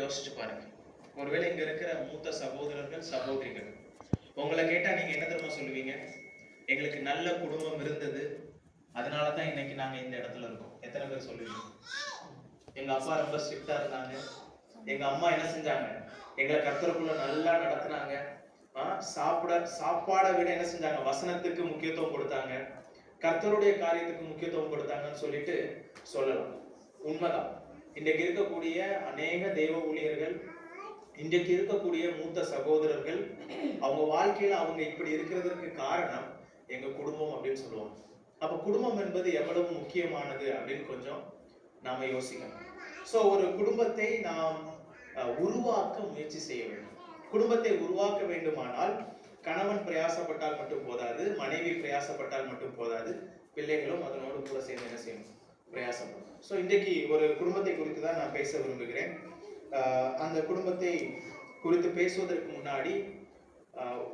யோசிச்சு பாருங்க. ஒருவேளை இங்க இருக்கிற மூத்த சகோதரர்கள் சகோதரிகள் உங்களை கேட்டா நீங்க என்ன தெரியுமா சொல்லுவீங்க? எங்களுக்கு நல்ல குடும்பம் இருந்தது, அதனாலதான் இன்னைக்கு நாங்க இந்த இடத்துல இருக்கோம். எத்தனை பேர் சொல்லுவீங்க? எங்க அப்பா ரொம்ப ஸ்ட்ரிக்டா இருந்தாங்க, எங்க அம்மா என்ன செஞ்சாங்க, எங்களை கர்த்தருக்குள்ள நல்லா நடத்துனாங்க, சாப்பாடை விட என்ன செஞ்சாங்க, வசனத்துக்கு முக்கியத்துவம் கொடுத்தாங்க, கர்த்தருடைய காரியத்துக்கு முக்கியத்துவம் கொடுத்தாங்கன்னு சொல்லிட்டு சொல்லலாம். உண்மைதான். இன்றைக்கு இருக்கக்கூடிய அநேக தெய்வ ஊழியர்கள், இன்றைக்கு இருக்கக்கூடிய மூத்த சகோதரர்கள், அவங்க வாழ்க்கையில அவங்க இப்படி இருக்கிறதுக்கு காரணம் எங்க குடும்பம் அப்படின்னு சொல்லுவாங்க. அப்ப குடும்பம் என்பது எவ்வளவு முக்கியமானது அப்படின்னு கொஞ்சம் நாம யோசிக்கணும். சோ ஒரு குடும்பத்தை நாம் உருவாக்க முயற்சி செய்ய வேண்டும். குடும்பத்தை உருவாக்க வேண்டுமானால் கணவன் பிரயாசப்பட்டால் மட்டும் போதாது, மனைவி பிரயாசப்பட்டால் மட்டும் போதாது, பிள்ளைகளும் அதனோடு கூட சேர்ந்து என்ன செய்யணும், பிரயாசப்படும். ஸோ இன்றைக்கு ஒரு குடும்பத்தை குறித்து தான் நான் பேச விரும்புகிறேன். அந்த குடும்பத்தை குறித்து பேசுவதற்கு முன்னாடி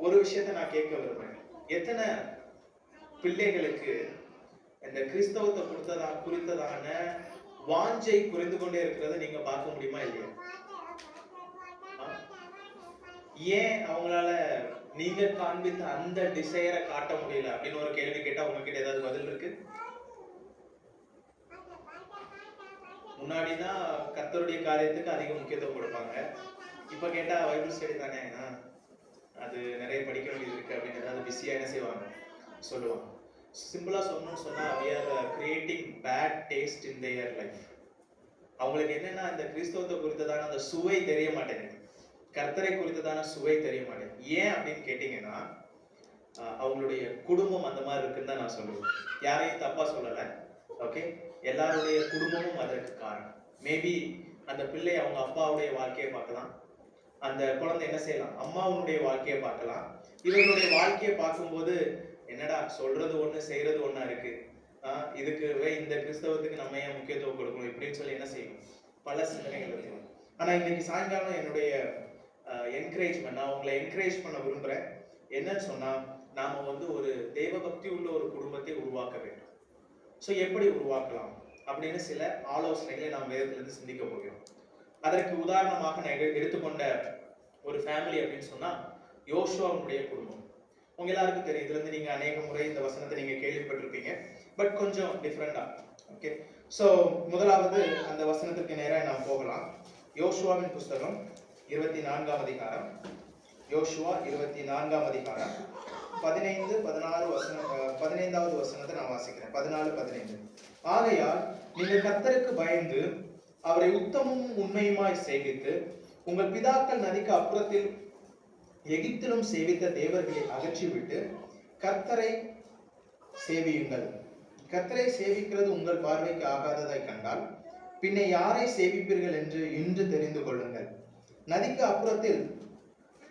ஒரு விஷயத்தை நான் கேட்க விரும்புகிறேன். எத்தனை பிள்ளைகளுக்கு இந்த கிறிஸ்தவத்தை குறித்ததான வாஞ்சை குறைந்து கொண்டே இருக்கிறத நீங்க பார்க்க முடியுமா இல்லையா? ஏன் அவங்களால நீங்க காண்பித்த அந்த டிசைரை காட்ட முடியல அப்படின்னு ஒரு கேள்வி கேட்டா உங்ககிட்ட ஏதாவது பதில் இருக்கு? முன்னாடிதான் கர்த்தருடைய காரியத்துக்கு அதிக முக்கியத்துவம் கொடுப்பாங்க. இப்ப கேட்டா பைபிள் ஸ்டடி தானே, அது நிறைய படிக்க வேண்டியது இருக்கு அப்படின்னு ஏதாவது பிஸியா என்ன செய்வாங்க, சொல்லுவாங்க. சிம்பிளா சொல்லணும்னு சொன்னா we are creating bad taste in their life. அவங்களுக்கு என்னன்னா இந்த கிறிஸ்தவத்தை குறித்ததான அந்த சுவை தெரிய மாட்டேங்குது, கர்த்தரை குறித்ததான சுவை தெரிய மாட்டேங்குது. ஏன் அப்படின்னு கேட்டீங்கன்னா அவங்களுடைய குடும்பம் அந்த மாதிரி இருக்குன்னு தான் நான் சொல்லுவேன். யாரையும் தப்பா சொல்லலை, ஓகே? எல்லாருடைய குடும்பமும் அதற்கு காரணம். மேபி அந்த பிள்ளை அவங்க அப்பாவுடைய வாழ்க்கையை பார்க்கலாம், அந்த குழந்தை என்ன செய்யலாம், அம்மாவுடைய வாழ்க்கையை பார்க்கலாம். இவர்களுடைய வாழ்க்கையை பார்க்கும்போது என்னடா சொல்றது ஒண்ணு செய்யறது ஒண்ணா இருக்கு, இதுக்கு இந்த கிறிஸ்தவத்துக்கு நம்ம ஏன் முக்கியத்துவம் கொடுக்கணும் இப்படின்னு சொல்லி என்ன செய்யணும், பல சிந்தனைகள் இருக்கு. ஆனா இன்னைக்கு சாயங்காலம் என்னுடைய என்கரேஜ்மெண்ட், நான் உங்களை என்கரேஜ் பண்ண விரும்புறேன். என்னன்னு சொன்னா, நாம ஒரு தெய்வ பக்தி உள்ள ஒரு குடும்பத்தை உருவாக்க வேண்டும். ஸோ எப்படி உருவாக்கலாம் அப்படின்னு சில ஆலோசனைகளை நாம் வேதத்திலிருந்து சிந்திக்க போகிறோம். அதற்கு உதாரணமாக நான் எடுத்துக்கொண்ட ஒரு ஃபேமிலி அப்படின்னு சொன்னா யோசுவாவுடைய குடும்பம். உங்க எல்லாருக்கும் தெரியும், இதுல இருந்து நீங்க அநேக முறை இந்த வசனத்தை நீங்க கேள்விப்பட்டிருப்பீங்க, பட் கொஞ்சம் டிஃப்ரெண்டா. ஓகே, ஸோ முதலாவது அந்த வசனத்திற்கு நேராக நாம் போகலாம். யோசுவாவின் புஸ்தகம் 24ஆம் அதிகாரம், யோசுவா 24ஆம் அதிகாரம் 15-16 வசனத்தை நான் வாசிக்கிறேன். 14-15. ஆகையால் நீங்கள் கர்த்தருக்கு பயந்து அவரை உத்தமமும் உண்மையுமாய் சேவித்து உங்கள் பிதாக்கள் நதிக்கு அப்புறத்தில் எகிப்திலும் சேவித்த தேவர்களை அகற்றிவிட்டு கர்த்தரை சேவியுங்கள். கர்த்தரை சேவிக்கிறது உங்கள் பார்வைக்கு ஆகாததாய் கண்டால் பின்ன யாரை சேவிப்பீர்கள் என்று இன்று தெரிந்து கொள்ளுங்கள். நதிக்கு அப்புறத்தில்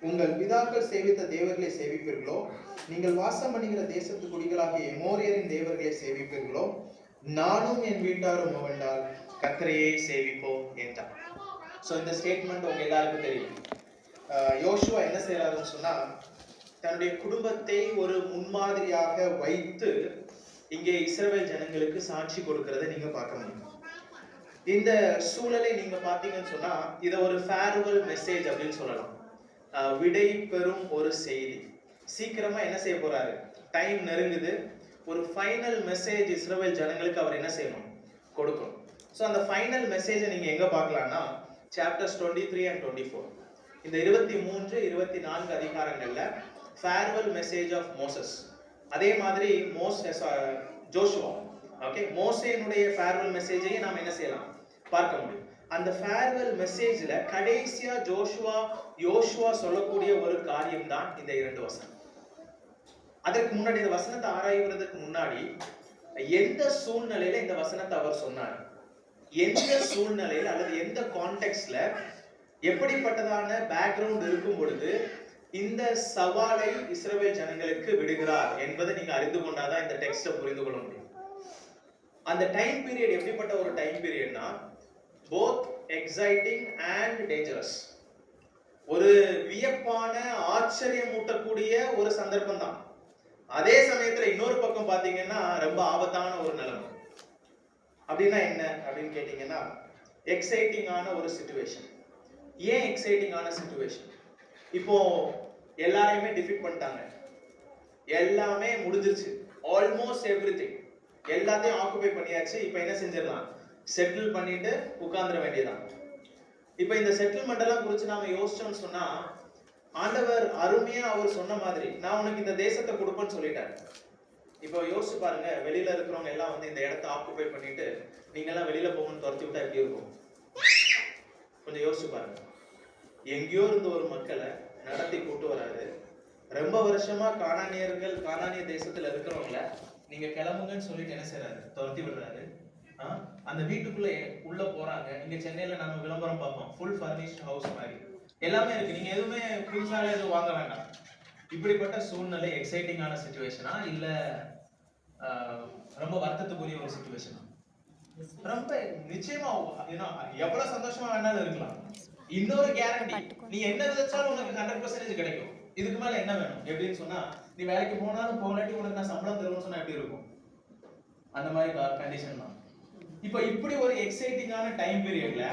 உங்கள் பிதாக்கள் சேவித்த தேவர்களை சேவிப்பீர்களோ, நீங்கள் வாசம் பண்ணுகிற தேசத்து குடிகளாகிய எமோரியரின் தேவர்களை சேவிப்பீர்களோ, நானும் என் வீட்டாரும் வேண்டால் கர்த்தரையே சேவிப்போம் என்றார். ஸோ இந்த ஸ்டேட்மெண்ட் உங்க எல்லாருக்கும் தெரியும். யோசுவா என்ன செய்யறாருன்னு சொன்னா, தன்னுடைய குடும்பத்தை ஒரு முன்மாதிரியாக வைத்து இங்கே இஸ்ரவேல் ஜனங்களுக்கு சாட்சி கொடுக்கறதை நீங்க பார்க்க முடியும். இந்த சூழலை நீங்க பாத்தீங்கன்னு சொன்னா இதை ஒரு ஃபேர்வெல் மெசேஜ் அப்படின்னு சொல்லலாம். விடை பெறும் ஒரு செய்தி. சீக்கிரமா என்ன செய்ய போறாரு, டைம் நெருங்குது, ஒரு ஃபைனல் மெசேஜ் இஸ்ரவேல் ஜனங்களுக்கு அவர் என்ன செய்யணும், கொடுக்கணும். ஸோ அந்த ஃபைனல் மெசேஜை நீங்க எங்க பார்க்கலாம்னா சாப்டர்ஸ் 23 and 24. இந்த 23-24 அதிகாரங்கள்ல ஃபேர்வெல் மெசேஜ் ஆஃப் மோசஸ், அதே மாதிரி ஜோஷுவா, ஓகே, மோசேனுடைய ஃபேர்வெல் மெசேஜையும் நாம் என்ன செய்யலாம், பார்க்க முடியும். அந்த ஃபேர்வெல் மெசேஜ்ல கடைசியா யோசுவா சொல்லக்கூடிய ஒரு காரியம் தான் இந்த 2 வசனம். அதற்கு முன்னாடி இந்த வசனத்தை ஆராய்வதற்கு முன்னாடி எந்த சூழ்நிலையில இந்த வசனத்தை அவர் சொன்னார், எந்த சூழ்நிலையில அல்லது எந்த கான்டெக்ட்ல எப்படிப்பட்டதான பேக்ரவுண்ட் இருக்கும் பொழுது இந்த சவாலை இஸ்ரவேல் ஜனங்களுக்கு விடுகிறார் என்பதை நீங்க அறிந்து கொண்டாதான் இந்த டெக்ஸ்ட புரிந்து கொள்ள முடியும். அந்த டைம் பீரியட் எப்படிப்பட்ட ஒரு time பீரியட்னா both exciting and dangerous. ஒரு வியப்பான ஆச்சரியமூட்டக்கூடிய ஒரு சந்தர்ப்பம் தான். அதே சமயத்துல இன்னொரு பக்கம் பாத்தீங்கன்னா ரொம்ப ஆபத்தான ஒரு நிலைமை. அப்படின்னா என்ன அப்படின்னு கேட்டீங்கன்னா, எக்ஸைட்டிங்கான ஒரு சிச்சுவேஷன். ஏன் எக்ஸைட்டிங்கான சிச்சுவேஷன்? இப்போ எல்லாரையுமே டிஃபீட் பண்ணிட்டாங்க, எல்லாமே முடிஞ்சிருச்சு, ஆல்மோஸ்ட் எவ்ரிதிங் எல்லாத்தையும் ஆக்குபை பண்ணியாச்சு. இப்போ என்ன செஞ்சிடலாம்? செட்டில் பண்ணிட்டு உட்கார்ந்துட வேண்டியதான். இப்போ இந்த செட்டில்மெண்ட் எல்லாம் குறித்து நாம யோசிச்சோம்னு சொன்னா, ஆண்டவர் அருமையா அவர் சொன்ன மாதிரி நான் உனக்கு இந்த தேசத்தை கொடுப்பேன்னு சொல்லிட்டாரு. இப்போ யோசிச்சு பாருங்க, வெளியில இருக்கிறவங்க எல்லாம் வந்து இந்த இடத்தை ஆக்குபை பண்ணிட்டு நீங்க எல்லாம் வெளியில போகணும்னு துரத்தி விட்டா எப்படி இருக்கும்? கொஞ்சம் யோசிச்சு பாருங்க. எங்கேயோ இருந்து ஒரு மக்களை நடத்தி கூட்டு வராரு. ரொம்ப வருஷமா கானானிய தேசத்துல இருக்கிறவங்கள நீங்க கிளம்புங்கன்னு சொல்லிட்டு என்ன செய்யறாரு? துரத்தி விடுறாரு. அந்த வீட்டுக்குள்ள உள்ள போறாங்க. இங்க சென்னையில நம்ம விளம்பரம் பார்ப்போம், ஃபுல் ஃபர்னிஷ்ட் ஹவுஸ் மாதிரி எல்லாமே இருக்கு. நீங்க எதுவுமே புதுசாக எதுவும் வாங்க வேண்டாம். இப்படிப்பட்ட சூழ்நிலை எக்ஸைட்டிங்கான சிச்சுவேஷனா இல்ல ரொம்ப வருத்தத்துக்குரிய ஒரு சிச்சுவேஷனா? ரொம்ப நிச்சயமா எவ்வளவு சந்தோஷமா வேணாலும் இருக்கலாம். இன்னொரு கேரண்டி, நீ என்ன விதைச்சாலும் உனக்கு 100% கிடைக்கும். இதுக்கு மேல என்ன வேணும்? எப்படின்னு சொன்னா, நீ வேலைக்கு போனாலும் போகலாட்டி உனக்கு நான் சம்பளம் தருவேன்னு சொன்னா எப்படி இருக்கும்? அந்த மாதிரி கண்டிஷன் தான். இப்ப இப்படி ஒரு எக்ஸைட்டிங்கான டைம் பீரியட்ல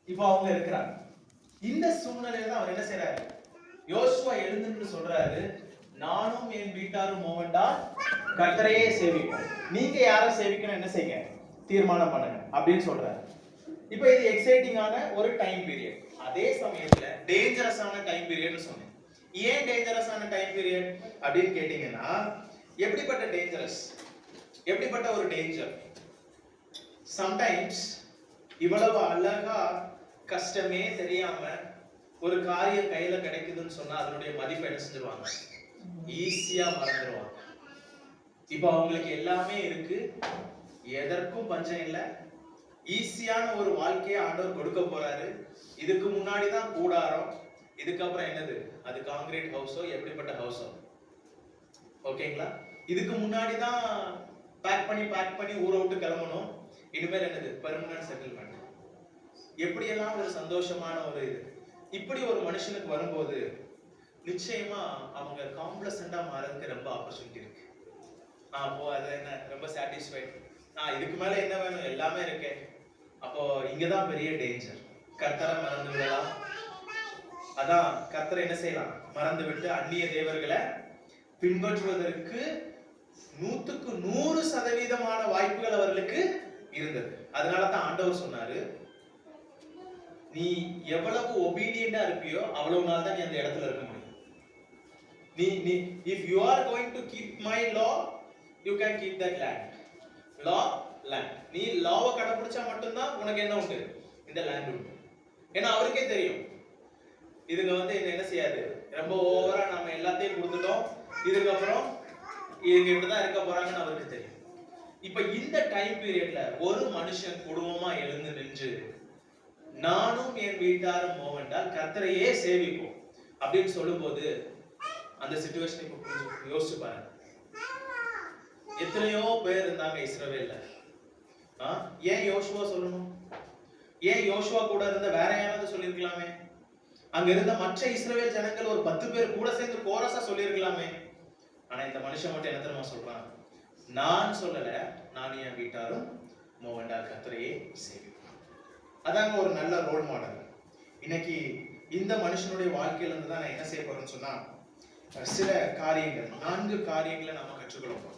இப்ப அவங்க இருக்கிறாங்க. இந்த சூழ்நிலையில தான் அவர் என்ன செய்யறாரு? யோசுவா எழுந்துன்னு சொல்றாரு, நானும் என் வீட்டாரும் மோவண்டால் கர்த்தரையே சேவிப்போம். நீங்க யாரை சேவிக்கணும் என்ன செய்யுங்க, தீர்மானம் பண்ணுங்க அப்படின்னு சொல்றாரு. இப்போ இது எக்ஸைட்டிங்கான ஒரு டைம் பீரியட். அதே சமயத்துல டேஞ்சரஸான டைம் பீரியட்னு சொன்னேன். ஏன் டேஞ்சரஸான டைம் பீரியட் அப்படின்னு கேட்டீங்கன்னா, எப்படிப்பட்ட டேஞ்சரஸ், எப்படிப்பட்ட ஒரு டேஞ்சர்? சம்டைம்ஸ் இவ்வளவு அழகா கஷ்டமே தெரியாம ஒரு காரியம் கையில கிடைக்குதுன்னு சொன்னா அதனுடைய மதிப்பை என்ன செஞ்சிருவாங்க? ஈஸியா மறந்துடுவாங்க. இப்ப அவங்களுக்கு எல்லாமே இருக்கு, எதற்கும் பஞ்சம் இல்லை, ஈஸியான ஒரு வாழ்க்கையை ஆண்டவர் கொடுக்க போறாரு. இதுக்கு முன்னாடிதான் கூடாரம், இதுக்கப்புறம் என்னது? அது கான்கிரீட் ஹவுஸோ எப்படிப்பட்ட ஹவுஸோ, ஓகேங்களா? இதுக்கு முன்னாடிதான் பேக் பண்ணி ஊரை விட்டு கிளம்பணும். இனிமேல் என்னது? Permanent settlement. எப்படியெல்லாம் ஒரு சந்தோஷமான ஒரு இது. இப்படி ஒரு மனுஷனுக்கு வரும்போது நிச்சயமா அவங்க காம்ப்ளசண்டா மாறதுக்கு ரொம்ப ஆப்பர்ச்சுனிட்டி இருக்கு. அப்போ அது என்ன, ரொம்ப சாட்டிஸ்ஃபைட், இதுக்கு மேல என்ன வேணும், எல்லாமே இருக்கு. அப்போ இங்கதான் பெரிய டேஞ்சர். கர்த்தரை மறந்து விடலாம். அதான் கர்த்தரை என்ன செய்யலாம்? மறந்து விட்டு அந்நிய தேவர்களை பின்பற்றுவதற்கு 100% வாய்ப்புகள் அவர்களுக்கு இருந்தது. அதனாலதான் ஆண்டவர் சொன்னாரு, நீ எவ்வளவு ஒபீடியண்டா இருப்பியோ அவ்வளவு நாள் தான் நீ அந்த இடத்துல இருக்க முடியும். நீ if you are going to keep my law, you can keep that land. land. நீ லாவை கடைபிடிச்சா மட்டும்தான் உனக்கு என்ன உண்டு? இந்த லேண்ட் உண்டு. ஏன்னா அவருக்கே தெரியும் இதுங்க வந்து என்ன செய்யாது, ரொம்ப ஓவரா நம்ம எல்லாத்தையும் கொடுத்துட்டோம், இதுக்கப்புறம் இவங்க இப்படிதான் இருக்க போறாங்கன்னு அவருக்கு தெரியும். இப்ப இந்த டைம் பீரியட்ல ஒரு மனுஷன் குடும்பமா எழுந்து நின்று, நானும் என் வீட்டாரும் மோவண்டால் கர்த்தரையே சேவிப்போம் அப்படின்னு சொல்லும் போது அந்த சிச்சுவேஷன் இப்ப யோசிச்சு பாருங்க. எத்தனையோ பேர் இருந்தாங்க இஸ்ரவேல்ல. ஏன் யோசுவா சொல்லணும்? ஏன் யோசுவா கூட இருந்த வேற யாராவது சொல்லிருக்கலாமே? அங்க இருந்த மற்ற இஸ்ரவேல் ஜனங்கள் ஒரு 10 பேர் கூட சேர்ந்து கோரஸா சொல்லிருக்கலாமே. ஆனா இந்த மனுஷன் மட்டும் என்ன தெரியுமா சொல்றான்? நான் சொல்லல, நான் என் வீட்டாரும் மோவண்டால் கர்த்தரையே சேவிப்போம். அதாங்க ஒரு நல்ல ரோல் மாடல். இன்னைக்கு இந்த மனுஷனுடைய வாழ்க்கையில இருந்து தான் நான் என்ன செய்ய போறேன்னு சொன்னா, சில காரியங்கள், 4 காரியங்களை நாம கற்றுக்கொள்ளும்.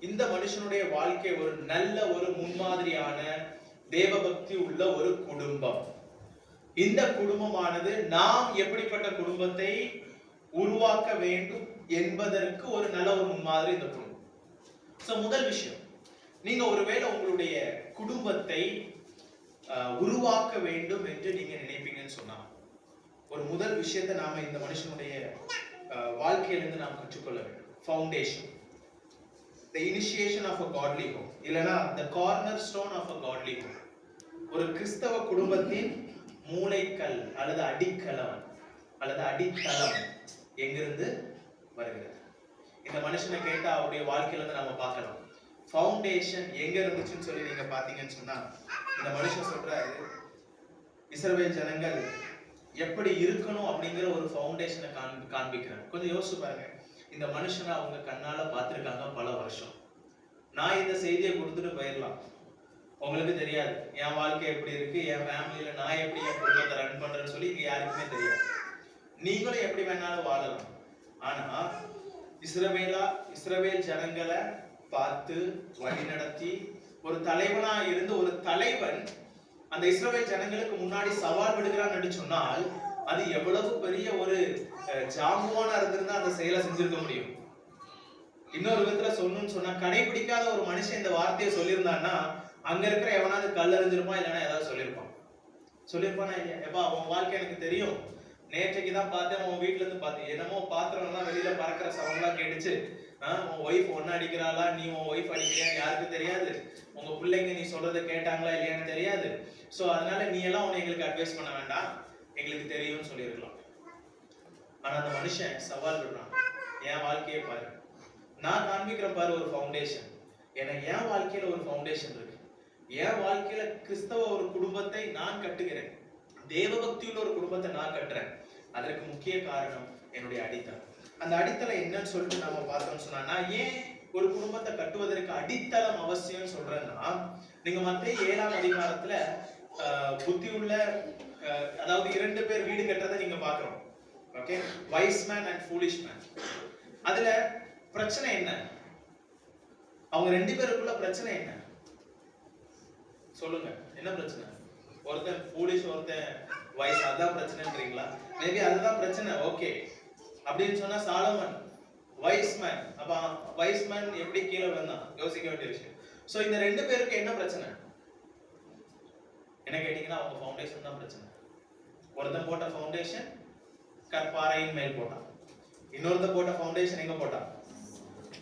இந்த மனுஷனுடைய வாழ்க்கை ஒரு நல்ல ஒரு முன்மாதிரியான தேவபக்தி உள்ள ஒரு குடும்பம். இந்த குடும்பமானது நாம் எப்படிப்பட்ட குடும்பத்தை உருவாக்க வேண்டும் என்பதற்கு ஒரு நல்ல ஒரு முன்மாதிரி இந்த குடும்பம். முதல் விஷயம், நீங்க ஒருவேளை உங்களுடைய குடும்பத்தை உருவாக்க வேண்டும் என்று நீங்க நினைப்பீங்கன்னு சொன்னா, ஒரு முதல் விஷயத்தை நாம இந்த மனுஷனுடைய வாழ்க்கையிலிருந்து நாம் கற்றுக்கொள்ள வேண்டும். Foundation, the initiation of a godly home, இல்லனா the cornerstone of a godly home. ஒரு கிறிஸ்தவ குடும்பத்தின் மூளைக்கல் அல்லது அடித்தளம் எங்கிருந்து வருகிறது? இந்த மனுஷனை கேட்டா அவருடைய வாழ்க்கையில இருந்து நாம பார்க்கலாம். ஃபவுண்டேஷன் எங்க இருந்துச்சுன்னு சொல்லி நீங்க பாத்தீங்கன்னு சொன்னா, இந்த மனுஷன் சொல்றாரு, இஸ்ரவேல் ஜனங்கள் எப்படி இருக்கணும் அப்படிங்கிற ஒரு ஃபவுண்டேஷனை காண்பிக்கிறார். கொஞ்சம் யோசிச்சு பாருங்க. இந்த மனுஷனை அவங்க கண்ணால பார்த்திருக்காங்க பல வருஷம். நான் இந்த செய்தியை கொடுத்துட்டு போயிடலாம், உங்களுக்கு தெரியாது என் வாழ்க்கை எப்படி இருக்கு, என் ஃபேமிலியில நான் எப்படி என் குடும்பத்தை ரன் பண்றேன்னு சொல்லி இங்க யாருக்குமே தெரியாது. நீங்களும் எப்படி வேணாலும் வாழலாம். ஆனா இஸ்ரவேல் ஜனங்களை பார்த்து வழி நடத்தி ஒரு தலைவனா இருந்து ஒரு தலைவன் அந்த இஸ்ரவேல் ஜனங்களுக்கு முன்னாடி சவால் விடுகிறான்னு சொன்னால் அது எவ்வளவு பெரிய ஒரு ஜாம்புவானா இருந்திருந்தா அந்த செயலை செஞ்சிருக்க முடியும். இன்னொரு விதத்துல சொல்லணும்னு சொன்னா, கடைபிடிக்காத ஒரு மனுஷன் இந்த வார்த்தையை சொல்லியிருந்தான்னா அங்க இருக்கிற எவனாவது கல்லறிஞ்சிருப்பான், இல்லைன்னா ஏதாவது சொல்லியிருப்பானா இல்லையா? எப்பா உன் வாழ்க்கை எனக்கு தெரியும், நேற்றைக்கு தான் பார்த்தேன் உன் வீட்டுல இருந்து பார்த்தேன், என்னமோ பாத்திரம்லாம் வெளியில பறக்கிற சவுண்ட்லாம் கேட்டுச்சு, உன் ஒய்ஃப் ஒன்னு அடிக்கிறாளா, நீ உன் ஒய்ஃப் அடிக்கிறியான்னு யாருக்கும் தெரியாது, உங்க பிள்ளைங்க நீ சொல்றதை கேட்டாங்களா இல்லையான்னு தெரியாது. சோ அதனால நீ எல்லாம் உன்னை எங்களுக்கு அட்வைஸ் பண்ண வேண்டாம், எங்களுக்கு தெரியும்னு சொல்லியிருக்கலாம். ஆனா அந்த மனுஷன் சவால் விடுறான், என் வாழ்க்கையை பாரு, நான் காண்பிக்கிறேன் பாரு ஒரு ஃபவுண்டேஷன், ஏன்னா என் வாழ்க்கையில ஒரு ஃபவுண்டேஷன் இருக்கு, என் வாழ்க்கையில கிறிஸ்தவ ஒரு குடும்பத்தை நான் கட்டுகிறேன், தேவ பக்தியுள்ள ஒரு குடும்பத்தை நான் கட்டுறேன். அதற்கு முக்கிய காரணம் என்னுடைய அடித்தளம். அந்த அடித்தளம் என்னன்னு சொல்லிட்டு நாம பார்த்தோம்னு சொன்னா, நான் ஏன் ஒரு குடும்பத்தை கட்டுவதற்கு அடித்தளம் அவசியம் சொல்றேன்னா, நீங்க மத்தேயு 7ஆம் அதிகாரத்துல புத்தியுள்ள அதாவது 2 பேர் வீடு கட்டுறதை நீங்க பாக்குறோம். Okay, wise man and foolish man. அதுல பிரச்சனை என்ன? அவங்க 2 பேருக்குள்ள பிரச்சனை என்ன சொல்லுங்க? என்ன பிரச்சனை? ஒருத்தன் ஃபூலிஷ், ஒருத்தன் வைஸ், அதான் பிரச்சனைன்றீங்களா? மேபி அதுதான் பிரச்சனை. ஓகே, அப்படின்னு சொன்னா சாலமன் வைஸ் மேன், அப்ப வைஸ் மேன் எப்படி கீழே வந்தான் யோசிக்க வேண்டிய விஷயம். சோ இந்த 2 பேருக்கு என்ன பிரச்சனை என்ன கேட்டீங்கன்னா, அவங்க ஃபவுண்டேஷன் தான் பிரச்சனை. ஒருத்தன் போட்ட ஃபவுண்டேஷன் கற்பாறையின் மேல் போட்டான், இன்னொருத்தன் போட்ட ஃபவுண்டேஷன் எங்க போட்டான்?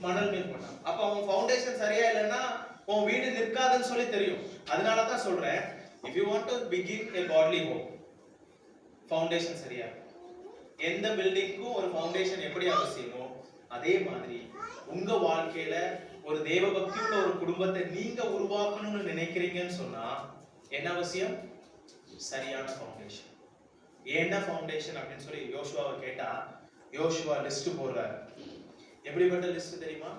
மணல் மேல் போட்டான். அப்ப அவன் ஃபவுண்டேஷன் சரியா இல்லைன்னா உன் வீடு நிற்காதுன்னு சொல்லி தெரியும். அதனாலதான் சொல்றேன், if you want to begin a godly home, foundation சரியா. எந்த பில்டிங்க்கும் ஒரு ஃபவுண்டேஷன் எப்படி அவசியமோ அதே மாதிரி உங்க வாழ்க்கையில ஒரு தேவ பக்தியுள்ள ஒரு குடும்பத்தை நீங்க உருவாக்கணும்னு நினைக்கிறீங்கன்னு சொன்னா என்ன அவசியம்? சரியான ஃபவுண்டேஷன். என்ன ஃபவுண்டேஷன் அப்படின்னு சொல்லி யோசுவாவை கேட்டா, யோசுவா லிஸ்ட் போடுறாரு. எப்படிப்பட்ட லிஸ்ட் தெரியுமா?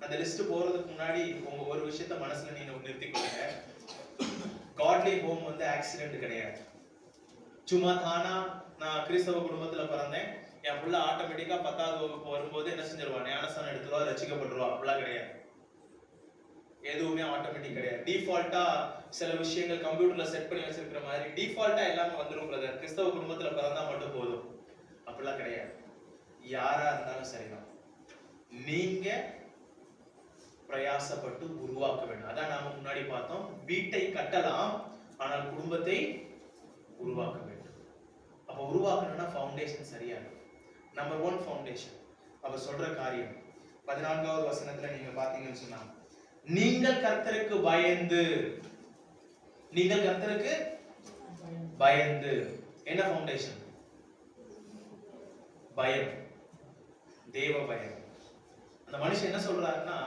அந்த லிஸ்ட் போறதுக்கு முன்னாடி உங்க ஒரு விஷயத்த மனசுல நீங்க நிறுத்திக்கொள்ளுங்க. காட்லி ஹோம் வந்து ஆக்சிடென்ட் கிடையாது. சும்மா தானா நான் கிறிஸ்தவ குடும்பத்துல பிறந்தேன், என் புள்ள ஆட்டோமேட்டிக்கா 10வது வகுப்பு வரும்போது என்ன செஞ்சிருவான்? ஞானஸ்தானம் எடுத்துருவா, ரட்சிக்கப்பட்டுருவா. அப்படிலாம் கிடையாது. எதுவுமே ஆட்டோமேட்டிக் கிடையாது. டிஃபால்ட்டா சில விஷயங்கள் கம்ப்யூட்டர்ல செட் பண்ணி வச்சிருக்கிற மாதிரி டிஃபால்ட்டா எல்லாமே வந்துடும் பிரதர், கிறிஸ்தவ குடும்பத்துல பிறந்தா மட்டும் போதும். அப்படிலாம் கிடையாது. யாரா இருந்தாலும் சரிதான், நீங்க பிரயாசப்பட்டு உருவாக்க வேண்டும். அதான் நாம முன்னாடி பார்த்தோம், வீட்டை கட்டலாம் ஆனால் குடும்பத்தை உருவாக்க வேண்டும். அப்ப உருவாக்கணும்னா ஃபவுண்டேஷன் சரியா இருக்கும். Number 1 foundation. அவர் சொல்ற காரியம் 14வது வசனத்துல நீங்க பாத்தீங்கன்னு சொன்னா, நீங்கள் கர்த்தருக்கு பயந்து, நீங்கள் கர்த்தருக்கு பயந்து. என்ன ஃபவுண்டேஷன்? பயம், தேவ பயம். அந்த மனுஷன் என்ன சொல்றாருன்னா,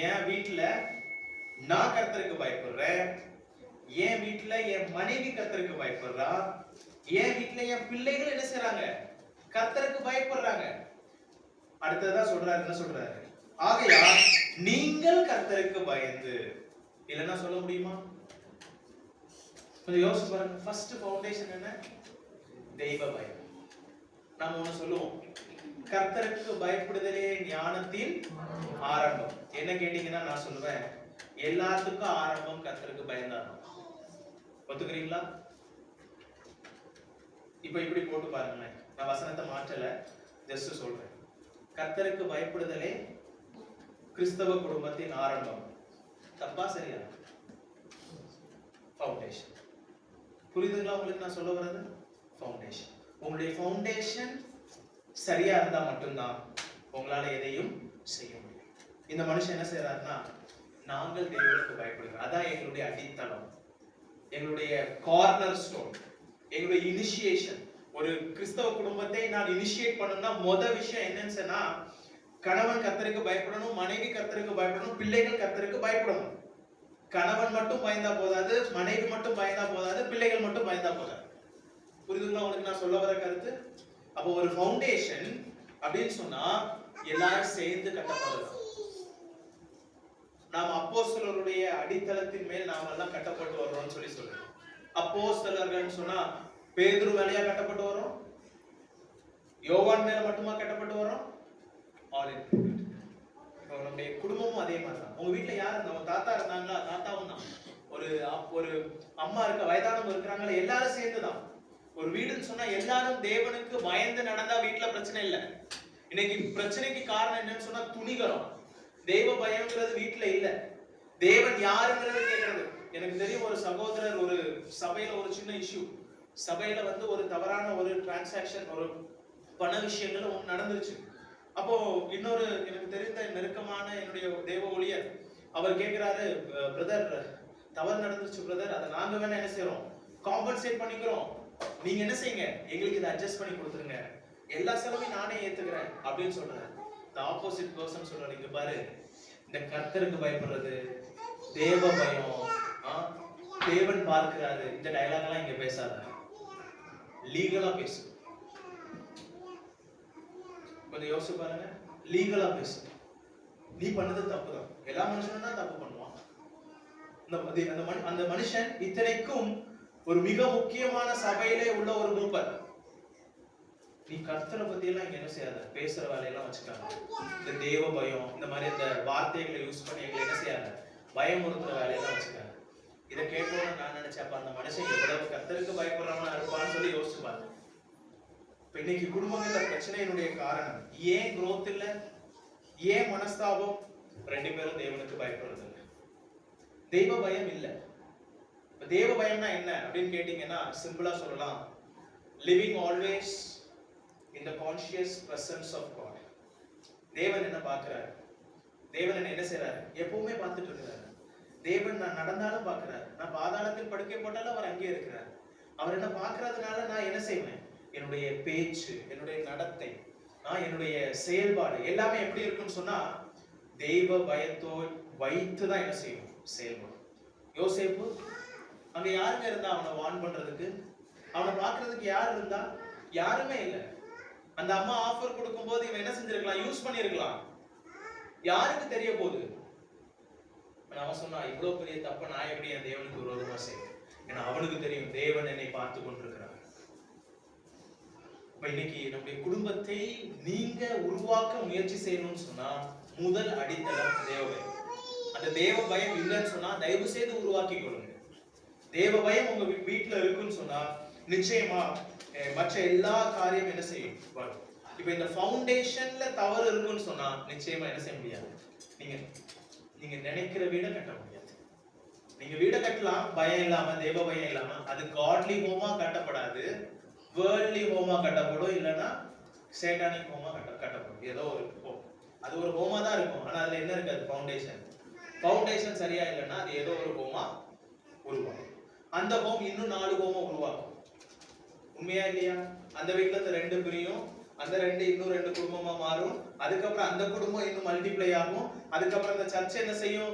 என் வீட்டுல நான் கர்த்தருக்கு பயப்படுறேன், என் வீட்டுல என் மனைவி கர்த்தருக்கு பயப்படுறா, என் வீட்டுல என் பிள்ளைகள் என்ன செய்றாங்க? கர்த்தருக்கு பயப்படுறாங்க. அடுத்ததான் சொல்றாரு, என்ன சொல்றாரு? ஆகையால் நீங்கள் கர்த்தருக்கு பயந்து. இல்லைன்னா சொல்ல முடியுமா? கொஞ்சம் யோசிச்சு பாருங்க. ஃபர்ஸ்ட் ஃபவுண்டேஷன் என்ன? தெய்வ பயம். நாம ஒண்ணு சொல்லுவோம், கர்த்தருக்கு பயப்படுதலே ஞானத்தின் ஆரம்பம். என்ன கேட்டீங்கன்னா நான் சொல்லுவேன், எல்லாத்துக்கும் ஆரம்பம் கர்த்தருக்கு பயந்தாதான். ஒத்துக்கிறீங்களா? இப்ப இப்படி போட்டு பாருங்களேன், நான் வசனத்தை மாற்றல, ஜஸ்ட் சொல்றேன். கர்த்தருக்கு பயப்படுதலே கிறிஸ்தவ குடும்பத்தின் ஆரம்பம். தப்பா சரியா? ஃபவுண்டேஷன். புரியுதுங்களா உங்களுக்கு நான் சொல்ல வர்றது? ஃபவுண்டேஷன். உங்களுடைய ஃபவுண்டேஷன் சரியா இருந்தா மட்டும்தான் உங்களால எதையும் செய்ய முடியும். இந்த மனுஷன் என்ன செய்யறாருன்னா, நாங்கள் தேவனுக்கு பயப்படுகிறோம், அதான் எங்களுடைய அடித்தளம், எங்களுடைய கார்னர் ஸ்டோன், எங்களுடைய இனிஷியேஷன். ஒரு கிறிஸ்தவ குடும்பத்தை நான் இனிஷியேட் பண்ணணும்னா முதல் விஷயம் என்னன்னு சொன்னா, கணவன் கர்த்தருக்கு பயப்படணும், மனைவி கர்த்தருக்கு பயப்படணும், பிள்ளைகள் கர்த்தருக்கு பயப்படணும். கணவன் மட்டும் பயந்தா போதாது, மனைவி மட்டும் பயந்தா போதாது, பிள்ளைகள் மட்டும் பயந்தா போதாது. புரியுதுங்களா உங்களுக்கு நான் சொல்ல வர கருத்து? அப்போ ஒரு ஃபவுண்டேஷன் அப்படின்னு சொன்னா எல்லாரும் சேர்ந்து கட்டப்படுறது. நாம் அப்போஸ்தலருடைய அடித்தளத்தின் மேல் நாம் எல்லாம் கட்டப்பட்டு வர்றோம்னு சொல்லி சொல்றோம். அப்போஸ்தலர்கள் சொன்னா பேதுரு மேலயா கட்டப்பட்டு வரோம்? யோவான் மேல மட்டுமா கட்டப்பட்டு வரோம்? All included. இப்போ நம்முடைய குடும்பமும் அதே மாதிரி தான். உங்க வீட்டுல யார் இருந்தாங்க? தாத்தா இருந்தாங்களா? தாத்தாவும் தான். ஒரு அம்மா இருக்க, வயதானவங்க இருக்கிறாங்களா? எல்லாரும் சேர்ந்துதான். ஒரு வீடுன்னு சொன்னா எல்லாரும் தேவனுக்கு பயந்து நடந்தா வீட்டுல பிரச்சனை இல்லை. இன்னைக்கு பிரச்சனைக்கு காரணம் என்னன்னு சொன்னா துணிகரம். தெய்வ பயம்ங்கிறது வீட்டுல இல்ல. தேவன் யாருங்கிறது கேட்கறது. எனக்கு தெரியும் ஒரு சகோதரர் ஒரு சபையில ஒரு சின்ன இஷ்யூ, சபையில ஒரு தவறான ஒரு டிரான்சாக்சன், ஒரு பண விஷயங்கள் ஒன்று நடந்துருச்சு. அப்போ இன்னொரு எனக்கு தெரிந்த நெருக்கமான என்னுடைய தேவ ஊழியர் அவர் கேட்கிறாரு, பிரதர் தவறு நடந்துருச்சு பிரதர், அதை நாங்க வேணா என்ன செய்யறோம், காம்பன்சேட் பண்ணிக்கிறோம், நீங்க என்ன செய்யுங்க, எங்களுக்கு இதை அட்ஜஸ்ட் பண்ணி கொடுத்துருங்க, எல்லா செலவையும் நானே ஏத்துக்கிறேன் அப்படின்னு சொல்றாரு. இந்த ஆப்போசிட் பர்சன் சொல்றாரு, இங்க பாரு, இந்த கர்த்தருக்கு பயப்படுறது, தேவ பயம், தேவன் பார்க்கிறாரு, இந்த டயலாக் எல்லாம் இங்க பேசாத, லீகலா பேசு. கொஞ்சம் யோசிச்சு பாருங்க, லீகலா பேசு. நீ பண்ணது தப்புதான், எல்லா மனுஷனும் தான் தப்பு பண்ணுவான். அந்த மனுஷன் இத்தனைக்கும் ஒரு மிக முக்கியமான சபையிலே உள்ள ஒரு மூப்பர். நீ கர்த்தரை பத்தி எல்லாம் இங்க என்ன செய்யாத, பேசுற வேலையெல்லாம் வச்சுக்காங்க. இந்த தேவ பயம், இந்த மாதிரி இந்த வார்த்தைகளை யூஸ் பண்ணி எங்களை என்ன செய்யாத, பயமுறுத்துற வேலையெல்லாம் வச்சுக்காங்க. இதை கேட்டோன்னு நான் நினைச்சேன், அப்ப அந்த மனுஷன் எவ்வளவு கர்த்தருக்கு பயப்படுறவனா இருப்பான்னு சொல்லி யோசிச்சு பாருங்க. இன்னைக்கு குடும்பங்கள்ல பிரச்சனையினுடைய காரணம் ஏன் growth இல்ல, ஏன் மனஸ்தாபம்? ரெண்டு பேரும் தேவனுக்கு பயப்படுறது இல்லை, தெய்வ பயம் இல்ல. தேவ பயம்னா என்ன அப்படின்னு கேட்டீங்கன்னா சிம்பிளா சொல்லலாம், living always in the conscious presence of God. தேவன் என்ன பார்க்கிறார், தேவன் என்ன செய்றாரு, எப்பவுமே பார்த்துட்டு இருக்கிறார். தேவன் நான் நடந்தாலும் பார்க்கிறார், நான் பாதாளத்தில் படுக்கை போட்டாலும் அவர் அங்கே இருக்கிறார். அவர் என்ன பார்க்கறதுனால நான் என்ன செய்வேன், என்னுடைய பேச்சு, என்னுடைய நடத்தை, என்னுடைய செயல்பாடு எல்லாமே எப்படி இருக்குன்னு சொன்னா தெய்வ பயத்தோ வைத்துதான் என்ன செய்யும், செயல்படும். யோசேப்பு அங்க யாருங்க இருந்தா அவனை வான் பண்றதுக்கு, அவனை பார்க்கறதுக்கு யார் இருந்தா? யாருமே இல்லை. அந்த அம்மா ஆஃபர் கொடுக்கும் போது இவன் என்ன செஞ்சிருக்கலாம், யூஸ் பண்ணிருக்கலாம். யாருக்கு தெரிய போகுது? அவன் சொன்னா, இவ்வளவு பெரிய தப்ப நான் எப்படி என் தேவனுக்கு விரோதமா செய்வேன், ஏன்னா அவனுக்கு தெரியும் தேவன் என்னை பார்த்து கொண்டிருக்கிறார். இன்னைக்கு நம்முடைய குடும்பத்தை நீங்க உருவாக்க முயற்சி செய்யணும்னு சொன்னா முதல் அடித்தளம் தேவ பயம். அந்த தேவ பயம் இல்லைன்னு சொன்னா தயவு செய்து உருவாக்கி கொள்ளுங்க. தேவ பயம் உங்க வீட்டுல இருக்குன்னு சொன்னா நிச்சயமா மற்ற எல்லா காரியம் என்ன செய்யும் வரும். இப்ப இந்த ஃபவுண்டேஷன்ல தவறு இருக்குன்னு சொன்னா நிச்சயமா என்ன செய்ய முடியாது, நீங்க நினைக்கிற வீட கட்ட முடியாது. நீங்க வீட கட்டலாம் பயம் இல்லாம, தேவ பயம் இல்லாம, அது காட்லி ஹோமா கட்டப்படாது, வேர்ல்ட்லி ஹோமா கட்டப்படும், இல்லைன்னா சேட்டானிக் ஹோமா கட்டப்படும். ஏதோ ஒரு ஹோம், அது ஒரு ஹோமா தான் இருக்கும், ஆனா அதுல என்ன இருக்காது, ஃபவுண்டேஷன் சரியா இல்லைன்னா அது ஏதோ ஒரு ஹோமா உருவாகும். அந்த ஹோம் இன்னும் 4 ஹோமா உருவாக்கும். உண்மையா இல்லையா? அந்த வீட்டுல இந்த 2 பிரியும், அந்த 2 இன்னும் 2 குடும்பமா மாறும், அதுக்கப்புறம் அந்த குடும்பம் இன்னும் மல்டிப்ளை ஆகும், அதுக்கப்புறம் இந்த சர்ச்சை என்ன செய்யும்,